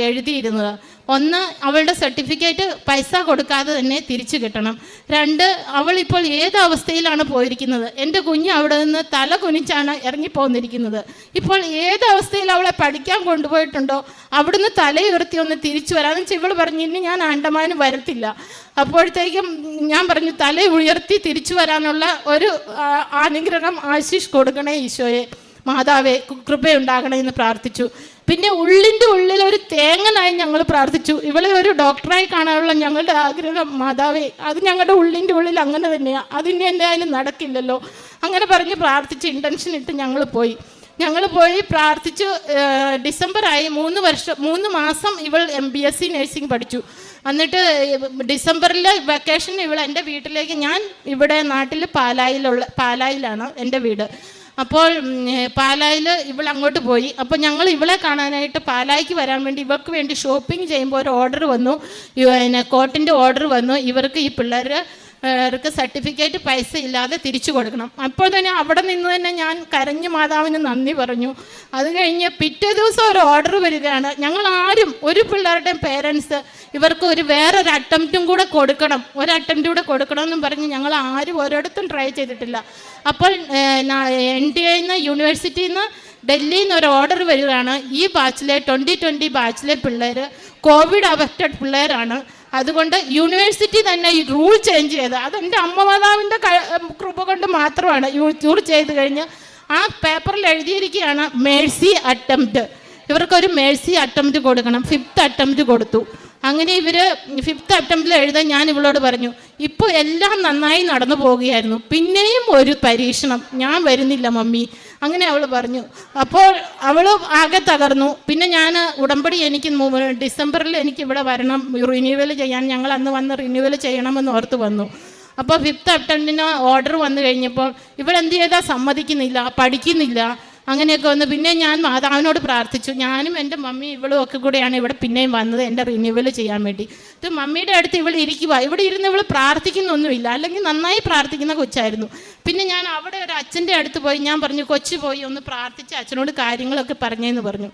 എഴുതിയിരുന്നത്. 1, അവളുടെ സർട്ടിഫിക്കറ്റ് പൈസ കൊടുക്കാതെ തന്നെ തിരിച്ചു കിട്ടണം. 2, അവളിപ്പോൾ ഏത് അവസ്ഥയിലാണ് പോയിരിക്കുന്നത്. എൻ്റെ കുഞ്ഞ് അവിടെ നിന്ന് തല കുനിച്ചാണ് ഇറങ്ങിപ്പോന്നിരിക്കുന്നത്. ഇപ്പോൾ ഏത് അവസ്ഥയിൽ അവളെ പഠിക്കാൻ കൊണ്ടുപോയിട്ടുണ്ടോ അവിടുന്ന് തലയുയർത്തി ഒന്ന് തിരിച്ചു വരാമെന്ന് വെച്ചാൽ ഇവൾ പറഞ്ഞു ഇനി ഞാൻ ആൻഡമാന് വരത്തില്ല. അപ്പോഴത്തേക്കും ഞാൻ പറഞ്ഞു തല ഉയർത്തി തിരിച്ചു വരാനുള്ള ഒരു അനുഗ്രഹം ആശീഷ് കൊടുക്കണേ ഈശോയെ, മാതാവേ കൃപയുണ്ടാകണേ എന്ന് പ്രാർത്ഥിച്ചു. പിന്നെ ഉള്ളിൻ്റെ ഉള്ളിൽ ഒരു തേങ്ങനായി ഞങ്ങൾ പ്രാർത്ഥിച്ചു. ഇവളെ ഒരു ഡോക്ടറായി കാണാനുള്ള ഞങ്ങളുടെ ആഗ്രഹം മാതാവേ, അത് ഞങ്ങളുടെ ഉള്ളിൻ്റെ ഉള്ളിൽ അങ്ങനെ തന്നെയാണ്, അതിന് എന്തായാലും നടക്കില്ലല്ലോ. അങ്ങനെ പറഞ്ഞ് പ്രാർത്ഥിച്ച് ഇൻറ്റൻഷൻ ഇട്ട് ഞങ്ങൾ പോയി പ്രാർത്ഥിച്ചു. ഡിസംബറായി. 3 മാസം ഇവൾ BSc നഴ്സിംഗ് പഠിച്ചു. എന്നിട്ട് ഡിസംബറിൽ വെക്കേഷൻ ഇവൾ എൻ്റെ വീട്ടിലേക്ക്, ഞാൻ ഇവിടെ നാട്ടിൽ പാലായിലാണ് എൻ്റെ വീട്. അപ്പോൾ പാലായിൽ ഇവൾ അങ്ങോട്ട് പോയി. അപ്പോൾ ഞങ്ങൾ ഇവളെ കാണാനായിട്ട് പാലായിക്ക് വരാൻ വേണ്ടി ഇവർക്ക് വേണ്ടി ഷോപ്പിംഗ് ചെയ്യുമ്പോൾ ഒരു ഓർഡർ വന്നു, കോർട്ടിൻ്റെ ഓർഡർ വന്നു. ഈ പിള്ളേർക്ക് സർട്ടിഫിക്കറ്റ് പൈസ ഇല്ലാതെ തിരിച്ചു കൊടുക്കണം. അപ്പോൾ തന്നെ അവിടെ നിന്ന് തന്നെ ഞാൻ കരഞ്ഞു മാതാവിന് നന്ദി പറഞ്ഞു. അത് കഴിഞ്ഞ് പിറ്റേ ദിവസം ഒരു ഓർഡർ വരികയാണ്. ഞങ്ങൾ ആരും ഒരു പിള്ളേരുടെയും പേരൻസ് ഇവർക്ക് വേറൊരു അറ്റംപ്റ്റും കൂടെ കൊടുക്കണം, എന്നും പറഞ്ഞ് ഞങ്ങൾ ആരും ഒരിടത്തും ട്രൈ ചെയ്തിട്ടില്ല. അപ്പോൾ NTA യൂണിവേഴ്സിറ്റിയിൽ നിന്ന് ഡൽഹിയിൽ നിന്ന് ഒരു ഓർഡർ വരികയാണ്. ഈ ബാച്ചിലെ 2020 ബാച്ചിലെ പിള്ളേർ കോവിഡ് അഫക്റ്റഡ് പിള്ളേരാണ്. അതുകൊണ്ട് യൂണിവേഴ്സിറ്റി തന്നെ ഈ റൂൾ ചേഞ്ച് ചെയ്ത്, അതെൻ്റെ അമ്മമാതാവിൻ്റെ കൃപ കൊണ്ട് മാത്രമാണ്. റൂൾ ചെയ്ത് കഴിഞ്ഞ് ആ പേപ്പറിൽ എഴുതിയിരിക്കുകയാണ് മേഴ്സി അറ്റംപ്റ്റ്. ഇവർക്കൊരു മേഴ്സി അറ്റംപ്റ്റ് കൊടുക്കണം. 5th അറ്റംപ്റ്റ് കൊടുത്തു. അങ്ങനെ ഇവർ 5th അറ്റംപ്റ്റിൽ എഴുതാൻ ഞാൻ ഇവളോട് പറഞ്ഞു. ഇപ്പോൾ എല്ലാം നന്നായി നടന്നു പോവുകയായിരുന്നു, പിന്നെയും ഒരു പരീക്ഷണം, ഞാൻ വരുന്നില്ല മമ്മി, അങ്ങനെ അവൾ പറഞ്ഞു. അപ്പോൾ അവൾ ആകെ തകർന്നു. പിന്നെ ഞാൻ ഉടമ്പടി എനിക്ക് ഡിസംബറിൽ എനിക്ക് ഇവിടെ വരണം, റിന്യൂവൽ ചെയ്യാൻ. ഞങ്ങൾ അന്ന് വന്ന് റിന്യൂവൽ ചെയ്യണമെന്ന് ഓർത്ത് വന്നു. അപ്പോൾ 5th അറ്റംപ്റ്റിന് ഓർഡർ വന്നു കഴിഞ്ഞപ്പോൾ ഇവളെന്ത് ചെയ്താൽ സമ്മതിക്കുന്നില്ല, പഠിക്കുന്നില്ല. അങ്ങനെയൊക്കെ വന്ന് പിന്നെ ഞാൻ മാതാവിനോട് പ്രാർത്ഥിച്ചു. ഞാനും എൻ്റെ മമ്മി ഇവളും ഒക്കെ കൂടെയാണ് ഇവിടെ പിന്നെയും വന്നത് എൻ്റെ റിന്യൂവൽ ചെയ്യാൻ വേണ്ടി. ഇത് മമ്മിയുടെ അടുത്ത് ഇവൾ ഇരിക്കുക, ഇവിടെ ഇരുന്ന് ഇവൾ പ്രാർത്ഥിക്കുന്നൊന്നുമില്ല, അല്ലെങ്കിൽ നന്നായി പ്രാർത്ഥിക്കുന്ന കൊച്ചായിരുന്നു. പിന്നെ ഞാൻ അവിടെ ഒരു അച്ഛൻ്റെ അടുത്ത് പോയി, ഞാൻ പറഞ്ഞു കൊച്ചു പോയി ഒന്ന് പ്രാർത്ഥിച്ച് അച്ഛനോട് കാര്യങ്ങളൊക്കെ പറഞ്ഞെന്ന് പറഞ്ഞു.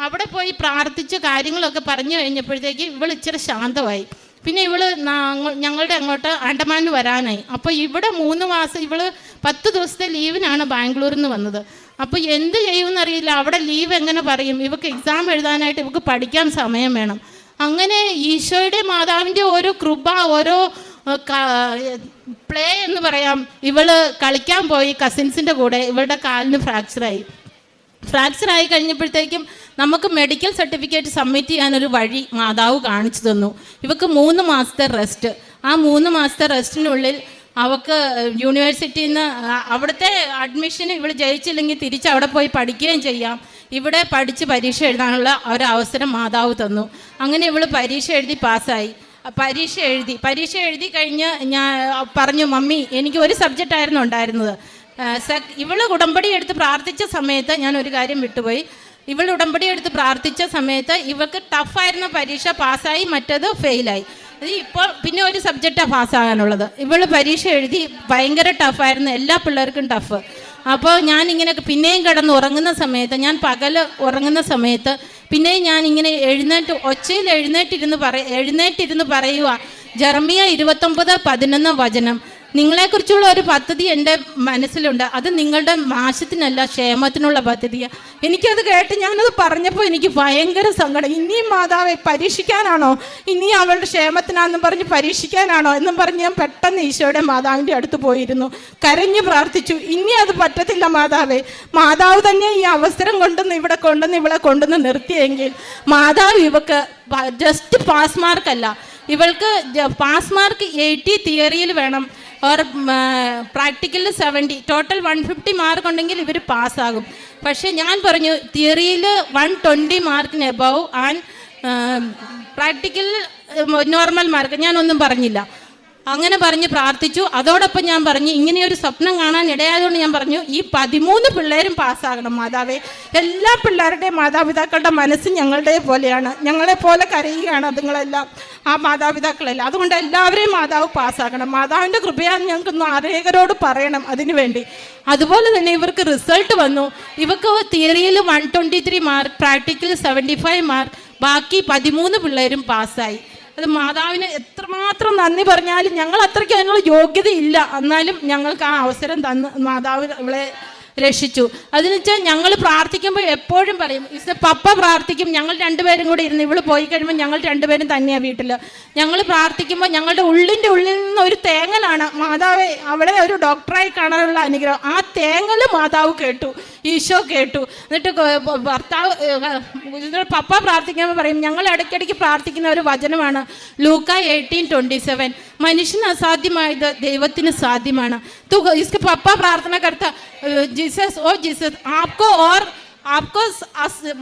അവിടെ പോയി പ്രാർത്ഥിച്ച് കാര്യങ്ങളൊക്കെ പറഞ്ഞു കഴിഞ്ഞപ്പോഴത്തേക്ക് ഇവൾ ഇച്ചിരി ശാന്തമായി. പിന്നെ ഇവള് ഞങ്ങളുടെ അങ്ങോട്ട് ആൻഡമാനിൽ വരാനായി. അപ്പോൾ ഇവിടെ 3 മാസം ഇവള് 10 ദിവസത്തെ ലീവിനാണ് ബാംഗ്ലൂരിൽ നിന്ന് വന്നത്. അപ്പോൾ എന്ത് ചെയ്യുമെന്നറിയില്ല, അവിടെ ലീവ് എങ്ങനെ പറയും, ഇവക്ക് എക്സാം എഴുതാനായിട്ട് ഇവക്ക് പഠിക്കാൻ സമയം വേണം. അങ്ങനെ ഈശോയുടെ മാതാവിൻ്റെ ഓരോ കൃപ, ഓരോ പ്ലേ എന്ന് പറയാം, ഇവള് കളിക്കാൻ പോയി കസിൻസിൻ്റെ കൂടെ. ഇവളുടെ കാലിന് ഫ്രാക്ചറായി കഴിഞ്ഞപ്പോഴത്തേക്കും നമുക്ക് മെഡിക്കൽ സർട്ടിഫിക്കറ്റ് സബ്മിറ്റ് ചെയ്യാനൊരു വഴി മാതാവ് കാണിച്ചു തന്നു. ഇവക്ക് 3 മാസത്തെ റെസ്റ്റ്. ആ 3 മാസത്തെ റെസ്റ്റിനുള്ളിൽ അവൾക്ക് യൂണിവേഴ്സിറ്റിയിൽ നിന്ന് അവിടുത്തെ അഡ്മിഷന് ഇവൾ ജയിച്ചില്ലെങ്കിൽ തിരിച്ച് അവിടെ പോയി പഠിക്കുകയും ചെയ്യാം. ഇവിടെ പഠിച്ച് പരീക്ഷ എഴുതാനുള്ള ഒരവസരം മാതാവ് തന്നു. അങ്ങനെ ഇവൾ പരീക്ഷ എഴുതി പാസ്സായി. പരീക്ഷ എഴുതി കഴിഞ്ഞ് ഞാൻ പറഞ്ഞു, മമ്മി എനിക്ക് ഒരു സബ്ജക്റ്റായിരുന്നു ഉണ്ടായിരുന്നത്. ഇവള് ഉടമ്പടി എടുത്ത് പ്രാർത്ഥിച്ച സമയത്ത് ഞാൻ ഒരു കാര്യം വിട്ടുപോയി. ഇവൾ ഉടമ്പടി എടുത്ത് പ്രാർത്ഥിച്ച സമയത്ത് ഇവൾക്ക് ടഫായിരുന്ന പരീക്ഷ പാസ്സായി, മറ്റത് ഫെയിലായി. ഇപ്പോൾ പിന്നെ ഒരു സബ്ജക്റ്റാണ് പാസ്സാകാനുള്ളത്. ഇവൾ പരീക്ഷ എഴുതി ഭയങ്കര ടഫായിരുന്നു, എല്ലാ പിള്ളേർക്കും ടഫ്. അപ്പോൾ ഞാനിങ്ങനെ പിന്നെയും കിടന്ന് ഉറങ്ങുന്ന സമയത്ത്, ഞാൻ പകൽ ഉറങ്ങുന്ന സമയത്ത് പിന്നെയും ഞാനിങ്ങനെ ഒച്ചയിൽ എഴുന്നേറ്റിരുന്ന് പറയുക, ജെറമിയ 29:11 വചനം, നിങ്ങളെക്കുറിച്ചുള്ള ഒരു പദ്ധതി എൻ്റെ മനസ്സിലുണ്ട്, അത് നിങ്ങളുടെ നാശത്തിനല്ല ക്ഷേമത്തിനുള്ള പദ്ധതിയാണ്. എനിക്കത് കേട്ട് ഞാനത് പറഞ്ഞപ്പോൾ എനിക്ക് ഭയങ്കര സങ്കടം. ഇനിയും മാതാവെ പരീക്ഷിക്കാനാണോ, ഇനി അവളുടെ ക്ഷേമത്തിനാണെന്നും പറഞ്ഞ് പരീക്ഷിക്കാനാണോ എന്നും പറഞ്ഞ് ഞാൻ പെട്ടെന്ന് ഈശോയുടെ മാതാവിൻ്റെ അടുത്ത് പോയിരുന്നു, കരഞ്ഞ് പ്രാർത്ഥിച്ചു. ഇനി അത് പറ്റത്തില്ല മാതാവേ, മാതാവ് തന്നെ ഈ അവസരം ഇവളെ കൊണ്ടുവന്ന് നിർത്തിയെങ്കിൽ, മാതാവ് ഇവക്ക് ജസ്റ്റ് പാസ് മാർക്കല്ല, ഇവൾക്ക് പാസ് മാർക്ക് 80 തിയറിയിൽ വേണം, ഓർ പ്രാക്ടിക്കലിൽ 70, ടോട്ടൽ 150 മാർക്ക് ഉണ്ടെങ്കിൽ ഇവർ പാസ്സാകും. പക്ഷേ ഞാൻ പറഞ്ഞു തിയറിയിൽ 120 മാർക്കിന് എബവ് ആൻഡ് പ്രാക്ടിക്കലിൽ നോർമൽ മാർക്ക്, ഞാനൊന്നും പറഞ്ഞില്ല. അങ്ങനെ പറഞ്ഞ് പ്രാർത്ഥിച്ചു. അതോടൊപ്പം ഞാൻ പറഞ്ഞു, ഇങ്ങനെയൊരു സ്വപ്നം കാണാൻ ഇടയായതുകൊണ്ട് ഞാൻ പറഞ്ഞു, ഈ 13 പിള്ളേരും പാസ്സാകണം മാതാവേ. എല്ലാ പിള്ളേരുടെയും മാതാപിതാക്കളുടെ മനസ്സ് ഞങ്ങളുടെ പോലെയാണ്, ഞങ്ങളെപ്പോലെ കരയുകയാണ് അതുങ്ങളെല്ലാം, ആ മാതാപിതാക്കളെല്ലാം. അതുകൊണ്ട് എല്ലാവരെയും മാതാവ് പാസ്സാക്കണം. മാതാവിൻ്റെ കൃപയാന്ന് ഞങ്ങൾക്കൊന്ന് അനേകരോട് പറയണം അതിനു വേണ്ടി. അതുപോലെ തന്നെ ഇവർക്ക് റിസൾട്ട് വന്നു. ഇവർക്ക് തിയറിയിൽ 123 മാർക്ക്, പ്രാക്ടിക്കൽ 75 മാർക്ക്, ബാക്കി 13 പിള്ളേരും പാസ്സായി. അത് മാതാവിന് എത്രമാത്രം നന്ദി പറഞ്ഞാലും ഞങ്ങൾ അത്രയ്ക്ക് അതിനുള്ള യോഗ്യതയില്ല, എന്നാലും ഞങ്ങൾക്ക് ആ അവസരം തന്ന് മാതാവ് ഇവളെ രക്ഷിച്ചു. അതിന് വെച്ചാൽ ഞങ്ങൾ പ്രാർത്ഥിക്കുമ്പോൾ എപ്പോഴും പറയും, പപ്പ പ്രാർത്ഥിക്കും, ഞങ്ങൾ 2 പേരും കൂടി ഇരുന്ന്, ഇവള് പോയി കഴിയുമ്പോൾ ഞങ്ങൾ 2 പേരും തന്നെയാണ് വീട്ടിൽ. ഞങ്ങൾ പ്രാർത്ഥിക്കുമ്പോൾ ഞങ്ങളുടെ ഉള്ളിൽ നിന്ന് ഒരു തേങ്ങലാണ്, മാതാവെ അവളെ ഒരു ഡോക്ടറായി കാണാനുള്ള അനുഗ്രഹം. ആ തേങ്ങൽ മാതാവ് കേട്ടു, ഈശോ കേട്ടു. എന്നിട്ട് പപ്പ പ്രാർത്ഥിക്കുമ്പോൾ പറയും, ഞങ്ങൾ ഇടയ്ക്കിടയ്ക്ക് പ്രാർത്ഥിക്കുന്ന ഒരു വചനമാണ് ലൂക്ക 18:27, മനുഷ്യന് അസാധ്യമായത് ദൈവത്തിന് സാധ്യമാണ്. പപ്പ പ്രാർത്ഥന करता जीसस ओ जीसस आपको और आपको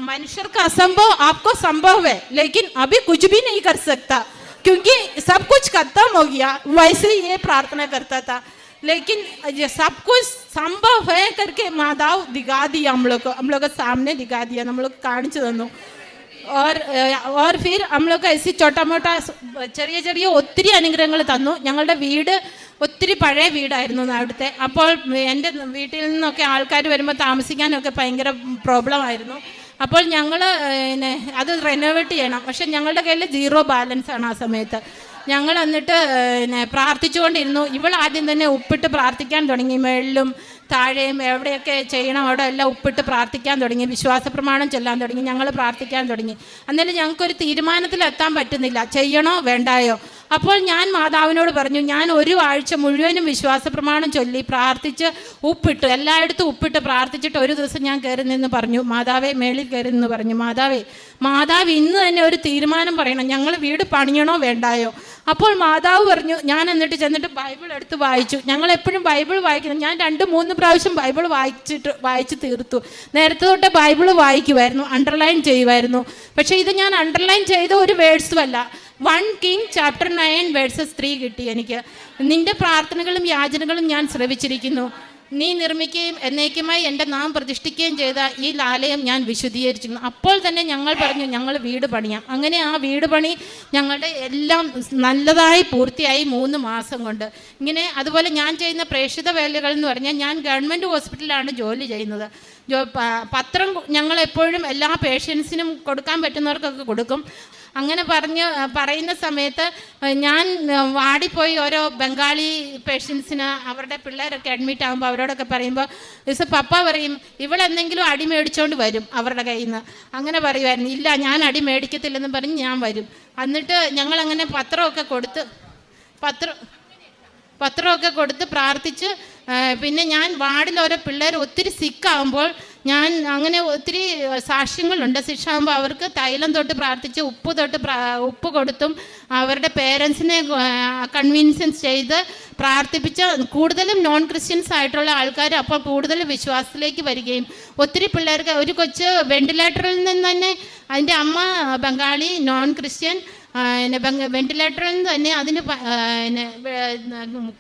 मनुष्य का असंभव आपको संभव है, लेकिन अभी कुछ भी नहीं कर सकता क्योंकि सब कुछ खत्म हो गया. वैसे ये प्रार्थना करता था, लेकिन ये सब कुछ संभव है करके माताव दिखा दिया, हम लोग के सामने दिखा दिया, हम लोग കാണിച്ചു തന്നു. और फिर हम लोग ऐसी छोटा मोटा ചെറിയ ഒത്തിരി അനുഗ്രഹങ്ങൾ തന്നു. ഞങ്ങളുടെ വീട് ഒത്തിരി പഴയ വീടായിരുന്നു അവിടുത്തെ. അപ്പോൾ എൻ്റെ വീട്ടിൽ നിന്നൊക്കെ ആൾക്കാർ വരുമ്പോൾ താമസിക്കാനൊക്കെ ഭയങ്കര പ്രോബ്ലം ആയിരുന്നു. അപ്പോൾ ഞങ്ങൾ അത് റെനോവേറ്റ് ചെയ്യണം. പക്ഷെ ഞങ്ങളുടെ കയ്യിൽ 0 ബാലൻസ് ആണ് ആ സമയത്ത്. ഞങ്ങൾ എന്നിട്ട് പ്രാർത്ഥിച്ചുകൊണ്ടിരുന്നു. ഇവൾ ആദ്യം തന്നെ ഉപ്പിട്ട് പ്രാർത്ഥിക്കാൻ തുടങ്ങി. മേളിലും താഴെയും എവിടെയൊക്കെ ചെയ്യണം അവിടെ എല്ലാം ഉപ്പിട്ട് പ്രാർത്ഥിക്കാൻ തുടങ്ങി, വിശ്വാസ പ്രമാണം ചൊല്ലാൻ തുടങ്ങി, ഞങ്ങൾ പ്രാർത്ഥിക്കാൻ തുടങ്ങി. എന്നാലും ഞങ്ങൾക്കൊരു തീരുമാനത്തിലെത്താൻ പറ്റുന്നില്ല, ചെയ്യണോ വേണ്ടായോ. അപ്പോൾ ഞാൻ മാതാവിനോട് പറഞ്ഞു, ഞാൻ 1 ആഴ്ച മുഴുവനും വിശ്വാസ പ്രമാണം ചൊല്ലി പ്രാർത്ഥിച്ച് ഉപ്പിട്ട് എല്ലായിടത്തും ഉപ്പിട്ട് പ്രാർത്ഥിച്ചിട്ട് ഒരു ദിവസം ഞാൻ കയറി നിന്ന് പറഞ്ഞു, മാതാവേ, മേളിൽ കയറി നിന്ന് പറഞ്ഞു, മാതാവ് ഇന്ന് തന്നെ ഒരു തീരുമാനം പറയണം, ഞങ്ങൾ വീട് പണിയണോ വേണ്ടായോ. അപ്പോൾ മാതാവ് പറഞ്ഞു, ഞാൻ എന്നിട്ട് ചെന്നിട്ട് ബൈബിൾ എടുത്ത് വായിച്ചു. ഞങ്ങൾ എപ്പോഴും ബൈബിൾ വായിക്കുന്നത്, ഞാൻ 2-3 പ്രാവശ്യം ബൈബിൾ വായിച്ച് തീർത്തു. നേരത്തെ തൊട്ട് ബൈബിൾ വായിക്കുമായിരുന്നു, അണ്ടർലൈൻ ചെയ്യുമായിരുന്നു. പക്ഷേ ഇത് ഞാൻ അണ്ടർലൈൻ ചെയ്ത ഒരു വേഴ്സും അല്ല, 1 Kings chapter 9 verses 3 കിട്ടി എനിക്ക്. നിന്റെ പ്രാർത്ഥനകളും യാചനകളും ഞാൻ ശ്രവിച്ചിരിക്കുന്നു. നീ നിർമ്മിക്കുകയും എന്നേക്കുമായി എൻ്റെ നാം പ്രതിഷ്ഠിക്കുകയും ചെയ്ത ഈ ആലയം ഞാൻ വിശുദ്ധീകരിച്ചിരുന്നു. അപ്പോൾ തന്നെ ഞങ്ങൾ പറഞ്ഞു ഞങ്ങൾ വീട് പണിയാം. അങ്ങനെ ആ വീട് പണി ഞങ്ങളുടെ എല്ലാം നല്ലതായി പൂർത്തിയായി 3 മാസം കൊണ്ട്. ഇങ്ങനെ അതുപോലെ ഞാൻ ചെയ്യുന്ന പ്രേക്ഷിത വേലകൾ എന്ന് പറഞ്ഞാൽ ഞാൻ ഗവൺമെൻറ് ഹോസ്പിറ്റലിലാണ് ജോലി ചെയ്യുന്നത്. പത്രം ഞങ്ങൾ എപ്പോഴും എല്ലാ പേഷ്യൻസിനും കൊടുക്കാൻ പറ്റുന്നവർക്കൊക്കെ കൊടുക്കും. അങ്ങനെ പറയുന്ന സമയത്ത് ഞാൻ വാടിപ്പോയി ഓരോ ബംഗാളി പേഷ്യൻസിന് അവരുടെ പിള്ളേരൊക്കെ അഡ്മിറ്റ് ആകുമ്പോൾ അവരോടൊക്കെ പറയുമ്പോൾ പപ്പ പറയും ഇവളെന്തെങ്കിലും അടി മേടിച്ചുകൊണ്ട് വരും അവരുടെ കയ്യിൽ നിന്ന്. അങ്ങനെ പറയുമായിരുന്നു. ഇല്ല, ഞാൻ അടി മേടിക്കത്തില്ലെന്ന് പറഞ്ഞ് ഞാൻ വരും. എന്നിട്ട് ഞങ്ങളങ്ങനെ പത്രമൊക്കെ കൊടുത്ത് പ്രാർത്ഥിച്ച് പിന്നെ ഞാൻ വാർഡിൽ ഓരോ പിള്ളേർ ഒത്തിരി സിക്കാകുമ്പോൾ ഞാൻ അങ്ങനെ ഒത്തിരി സാക്ഷ്യങ്ങളുണ്ട്. ശിക്ഷാകുമ്പോൾ അവർക്ക് തൈലം തൊട്ട് പ്രാർത്ഥിച്ച് ഉപ്പ് കൊടുത്തും അവരുടെ പേരൻസിനെ കൺവിൻസൻസ് ചെയ്ത് പ്രാർത്ഥിപ്പിച്ച് കൂടുതലും നോൺ ക്രിസ്ത്യൻസ് ആയിട്ടുള്ള ആൾക്കാർ അപ്പോൾ കൂടുതൽ വിശ്വാസത്തിലേക്ക് വരികയും ഒത്തിരി പിള്ളേർക്ക് ഒരു കൊച്ച് വെന്റിലേറ്ററിൽ നിന്ന് തന്നെ അതിൻ്റെ അമ്മ ബംഗാളി നോൺ ക്രിസ്ത്യൻ വെന്റിലേറ്ററിൽ നിന്ന് തന്നെ അതിന്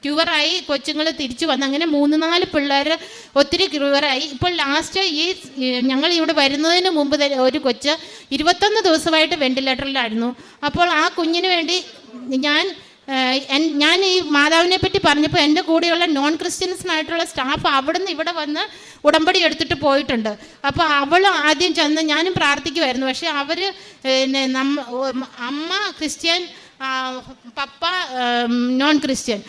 ക്യൂവറായി കൊച്ചുങ്ങൾ തിരിച്ചു വന്നു. അങ്ങനെ 3-4 പിള്ളേർ ഒത്തിരി ക്യൂവറായി. ഇപ്പോൾ ലാസ്റ്റ് ഞങ്ങൾ ഇവിടെ വരുന്നതിന് മുമ്പ് ഒരു കൊച്ച് 21 ദിവസമായിട്ട് വെന്റിലേറ്ററിലായിരുന്നു. അപ്പോൾ ആ കുഞ്ഞിന് വേണ്ടി ഞാൻ ഈ മാതാവിനെ പറ്റി പറഞ്ഞപ്പോൾ എൻ്റെ കൂടെയുള്ള നോൺ ക്രിസ്ത്യൻസിനായിട്ടുള്ള സ്റ്റാഫ് അവിടുന്ന് ഇവിടെ വന്ന് ഉടമ്പടി എടുത്തിട്ട് പോയിട്ടുണ്ട്. അപ്പോൾ അവൾ ആദ്യം ചെന്ന് ഞാനും പ്രാർത്ഥിക്കുമായിരുന്നു. പക്ഷേ അവർ അമ്മ ക്രിസ്ത്യൻ, പപ്പ നോൺ ക്രിസ്ത്യൻ.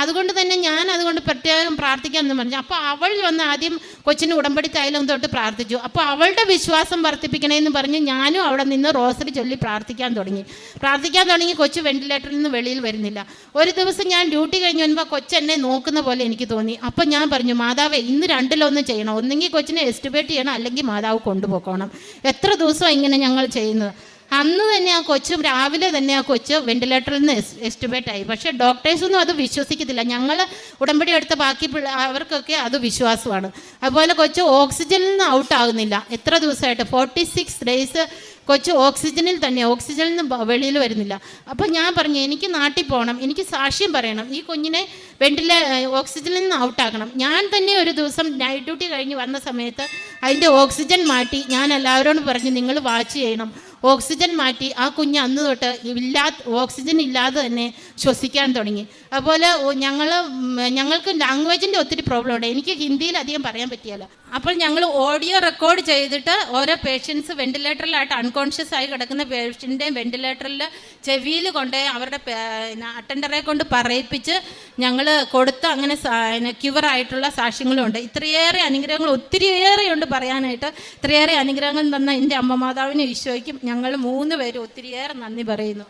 അതുകൊണ്ട് തന്നെ ഞാൻ അതുകൊണ്ട് പ്രത്യേകം പ്രാർത്ഥിക്കാമെന്ന് പറഞ്ഞു. അപ്പോൾ അവൾ വന്ന് ആദ്യം കൊച്ചിന് ഉടമ്പടി തൈലം തൊട്ട് പ്രാർത്ഥിച്ചു. അപ്പോൾ അവളുടെ വിശ്വാസം വർദ്ധിപ്പിക്കണമെന്ന് പറഞ്ഞ് ഞാനും അവിടെ നിന്ന് റോസറി ചൊല്ലി പ്രാർത്ഥിക്കാൻ തുടങ്ങി. കൊച്ചു വെന്റിലേറ്ററിൽ നിന്ന് വെളിയിൽ വരുന്നില്ല. ഒരു ദിവസം ഞാൻ ഡ്യൂട്ടി കഴിഞ്ഞ് വരുമ്പോൾ കൊച്ചെന്നെ നോക്കുന്ന പോലെ എനിക്ക് തോന്നി. അപ്പം ഞാൻ പറഞ്ഞു, മാതാവേ ഇന്ന് 2-1 ചെയ്യണം. ഒന്നെങ്കിൽ കൊച്ചിനെ എസ്റ്റിബേറ്റ് ചെയ്യണം, അല്ലെങ്കിൽ മാതാവ് കൊണ്ടുപോകണം. എത്ര ദിവസമാണ് ഇങ്ങനെ ഞങ്ങൾ ചെയ്യുന്നത്. അന്ന് തന്നെ രാവിലെ തന്നെ ആ കൊച്ച് വെന്റിലേറ്ററിൽ നിന്ന് എസ്റ്റിബേറ്റ് ആയി. പക്ഷേ ഡോക്ടേഴ്സൊന്നും അത് വിശ്വസിക്കത്തില്ല. ഞങ്ങൾ ഉടമ്പടി എടുത്ത ബാക്കി അവർക്കൊക്കെ അത് വിശ്വാസമാണ്. അതുപോലെ കൊച്ച് ഓക്സിജനിൽ നിന്ന് ഔട്ടാകുന്നില്ല. എത്ര ദിവസമായിട്ട് 46 ഡേയ്സ് കൊച്ച് ഓക്സിജനിൽ നിന്ന് വെളിയിൽ വരുന്നില്ല. അപ്പോൾ ഞാൻ പറഞ്ഞു എനിക്ക് നാട്ടിൽ പോകണം, എനിക്ക് സാക്ഷ്യം പറയണം, ഈ കുഞ്ഞിനെ ഓക്സിജനിൽ നിന്ന് ഔട്ടാക്കണം. ഞാൻ തന്നെ ഒരു ദിവസം നൈറ്റ് ഡ്യൂട്ടി കഴിഞ്ഞ് വന്ന സമയത്ത് അതിൻ്റെ ഓക്സിജൻ മാറ്റി ഞാൻ എല്ലാവരോടും പറഞ്ഞു നിങ്ങൾ വാച്ച് ചെയ്യണം. ഓക്സിജൻ മാറ്റി ആ കുഞ്ഞ് അന്ന് തൊട്ട് ഓക്സിജൻ ഇല്ലാതെ തന്നെ ശ്വസിക്കാൻ തുടങ്ങി. അതുപോലെ ഞങ്ങൾക്ക് ലാംഗ്വേജിൻ്റെ ഒത്തിരി പ്രോബ്ലം ഉണ്ട്. എനിക്ക് ഹിന്ദിയിൽ അധികം പറയാൻ പറ്റിയല്ല. അപ്പോൾ ഞങ്ങൾ ഓഡിയോ റെക്കോർഡ് ചെയ്തിട്ട് ഓരോ പേഷ്യൻസ് വെന്റിലേറ്ററിലായിട്ട് അൺകോൺഷ്യസ് ആയി കിടക്കുന്ന പേഷ്യൻ്റെയും വെന്റിലേറ്ററിൽ ചെവിയിൽ കൊണ്ട് അവരുടെ അറ്റൻഡറെ കൊണ്ട് പറയിപ്പിച്ച് ഞങ്ങൾ കൊടുത്ത് അങ്ങനെ ക്യൂവറായിട്ടുള്ള സാക്ഷ്യങ്ങളുണ്ട്. ഇത്രയേറെ അനുഗ്രഹങ്ങൾ ഒത്തിരിയേറെയുണ്ട് പറയാനായിട്ട്. ഇത്രയേറെ അനുഗ്രഹങ്ങൾ തന്ന എൻ്റെ അമ്മ മാതാവിനും ഈശോയ്ക്കും ഞങ്ങൾ 3 പേരും ഒത്തിരിയേറെ നന്ദി പറയുന്നു.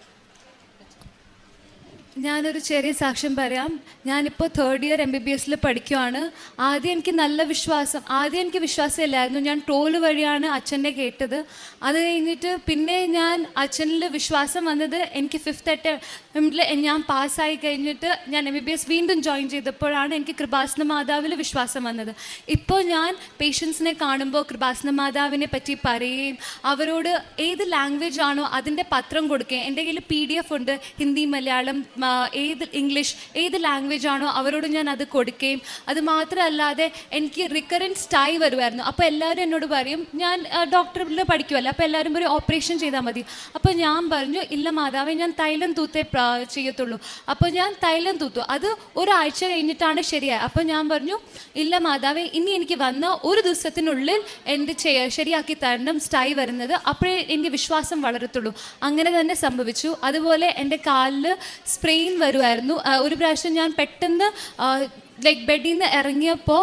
ഞാനൊരു ചെറിയ സാക്ഷ്യം പറയാം. ഞാനിപ്പോൾ 3rd ഇയർ MBBS പഠിക്കുവാണ്. ആദ്യം എനിക്ക് വിശ്വാസമില്ലായിരുന്നു. ഞാൻ ട്രോള് വഴിയാണ് അച്ഛനെ കേട്ടത്. അത് കഴിഞ്ഞിട്ട് പിന്നെ ഞാൻ അച്ഛനിൽ വിശ്വാസം വന്നത് എനിക്ക് 5th അറ്റംപ്റ്റിൽ ഞാൻ പാസ്സായി കഴിഞ്ഞിട്ട് ഞാൻ MBBS വീണ്ടും ജോയിൻ ചെയ്തപ്പോഴാണ് എനിക്ക് കൃപാസന മാതാവിൽ വിശ്വാസം വന്നത്. ഇപ്പോൾ ഞാൻ പേഷ്യൻസിനെ കാണുമ്പോൾ കൃപാസന മാതാവിനെ പറ്റി പറയുകയും അവരോട് ഏത് ലാംഗ്വേജ് ആണോ അതിൻ്റെ പത്രം കൊടുക്കുകയും എൻ്റെ കയ്യിൽ PDF ഉണ്ട്, ഹിന്ദി, മലയാളം, ഇംഗ്ലീഷ് ഏത് ലാംഗ്വേജ് ആണോ അവരോട് ഞാൻ അത് കൊടുക്കുകയും അത് മാത്രമല്ലാതെ എനിക്ക് റിക്കറൻറ്റ് സ്റ്റൈ വരുമായിരുന്നു. അപ്പോൾ എല്ലാവരും എന്നോട് പറയും ഞാൻ ഡോക്ടറിൽ പഠിക്കുമല്ലോ, അപ്പോൾ എല്ലാവരും പറയും ഓപ്പറേഷൻ ചെയ്താൽ മതി. അപ്പോൾ ഞാൻ പറഞ്ഞു ഇല്ല മാതാവേ ഞാൻ തൈലം തൂത്തേ ചെയ്യത്തുള്ളൂ. അപ്പോൾ ഞാൻ തൈലം തൂത്തു. അത് ഒരാഴ്ച കഴിഞ്ഞിട്ടാണ് ശരിയായത്. അപ്പോൾ ഞാൻ പറഞ്ഞു ഇല്ല മാതാവേ ഇനി എനിക്ക് വന്ന ഒരു ദിവസത്തിനുള്ളിൽ എൻ്റെ ശരിയാക്കി തരണം സ്റ്റൈ വരുന്നത്, അപ്പോഴേ എൻ്റെ വിശ്വാസം വളരത്തുള്ളൂ. അങ്ങനെ തന്നെ സംഭവിച്ചു. അതുപോലെ എൻ്റെ കാലിൽ സ്പ്രെയിൻ വരുമായിരുന്നു. ഒരു പ്രാവശ്യം ഞാൻ പെട്ടെന്ന് ബെഡിൽ നിന്ന് ഇറങ്ങിയപ്പോൾ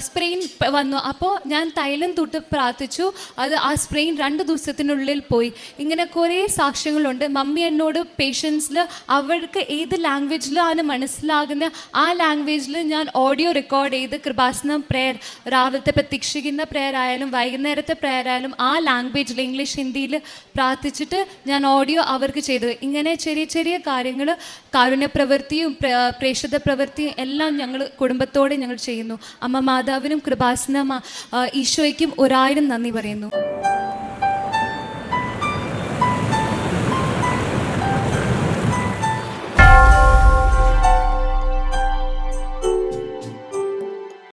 സ്പ്രെയിൻ വന്നു. അപ്പോൾ ഞാൻ തൈലം തൊട്ട് പ്രാർത്ഥിച്ചു. ആ സ്പ്രെയിൻ 2 ദിവസത്തിനുള്ളിൽ പോയി. ഇങ്ങനെ കുറേ സാക്ഷ്യങ്ങളുണ്ട്. മമ്മി എന്നോട് പേഷ്യൻസിൽ അവർക്ക് ഏത് ലാംഗ്വേജിലാണ് മനസ്സിലാകുന്ന ആ ലാംഗ്വേജിൽ ഞാൻ ഓഡിയോ റെക്കോർഡ് ചെയ്ത് കൃപാസനം പ്രേയർ, രാവിലത്തെ പ്രതീക്ഷിക്കുന്ന പ്രേയർ ആയാലും വൈകുന്നേരത്തെ പ്രേയർ ആയാലും ആ ലാംഗ്വേജിൽ ഇംഗ്ലീഷ്, ഹിന്ദിയിൽ പ്രാർത്ഥിച്ചിട്ട് ഞാൻ ഓഡിയോ അവർക്ക് ചെയ്തു. ഇങ്ങനെ ചെറിയ ചെറിയ കാര്യങ്ങൾ കാരുണ്യ പ്രവൃത്തിയും പ്രേക്ഷിത പ്രവൃത്തിയും എല്ലാം ഞങ്ങൾ കുടുംബത്തോടെ ഞങ്ങൾ ചെയ്യുന്നു. അമ്മ മാതാവിനും കൃപാസന ഈശോയ്ക്കും 1000 നന്ദി പറയുന്നു.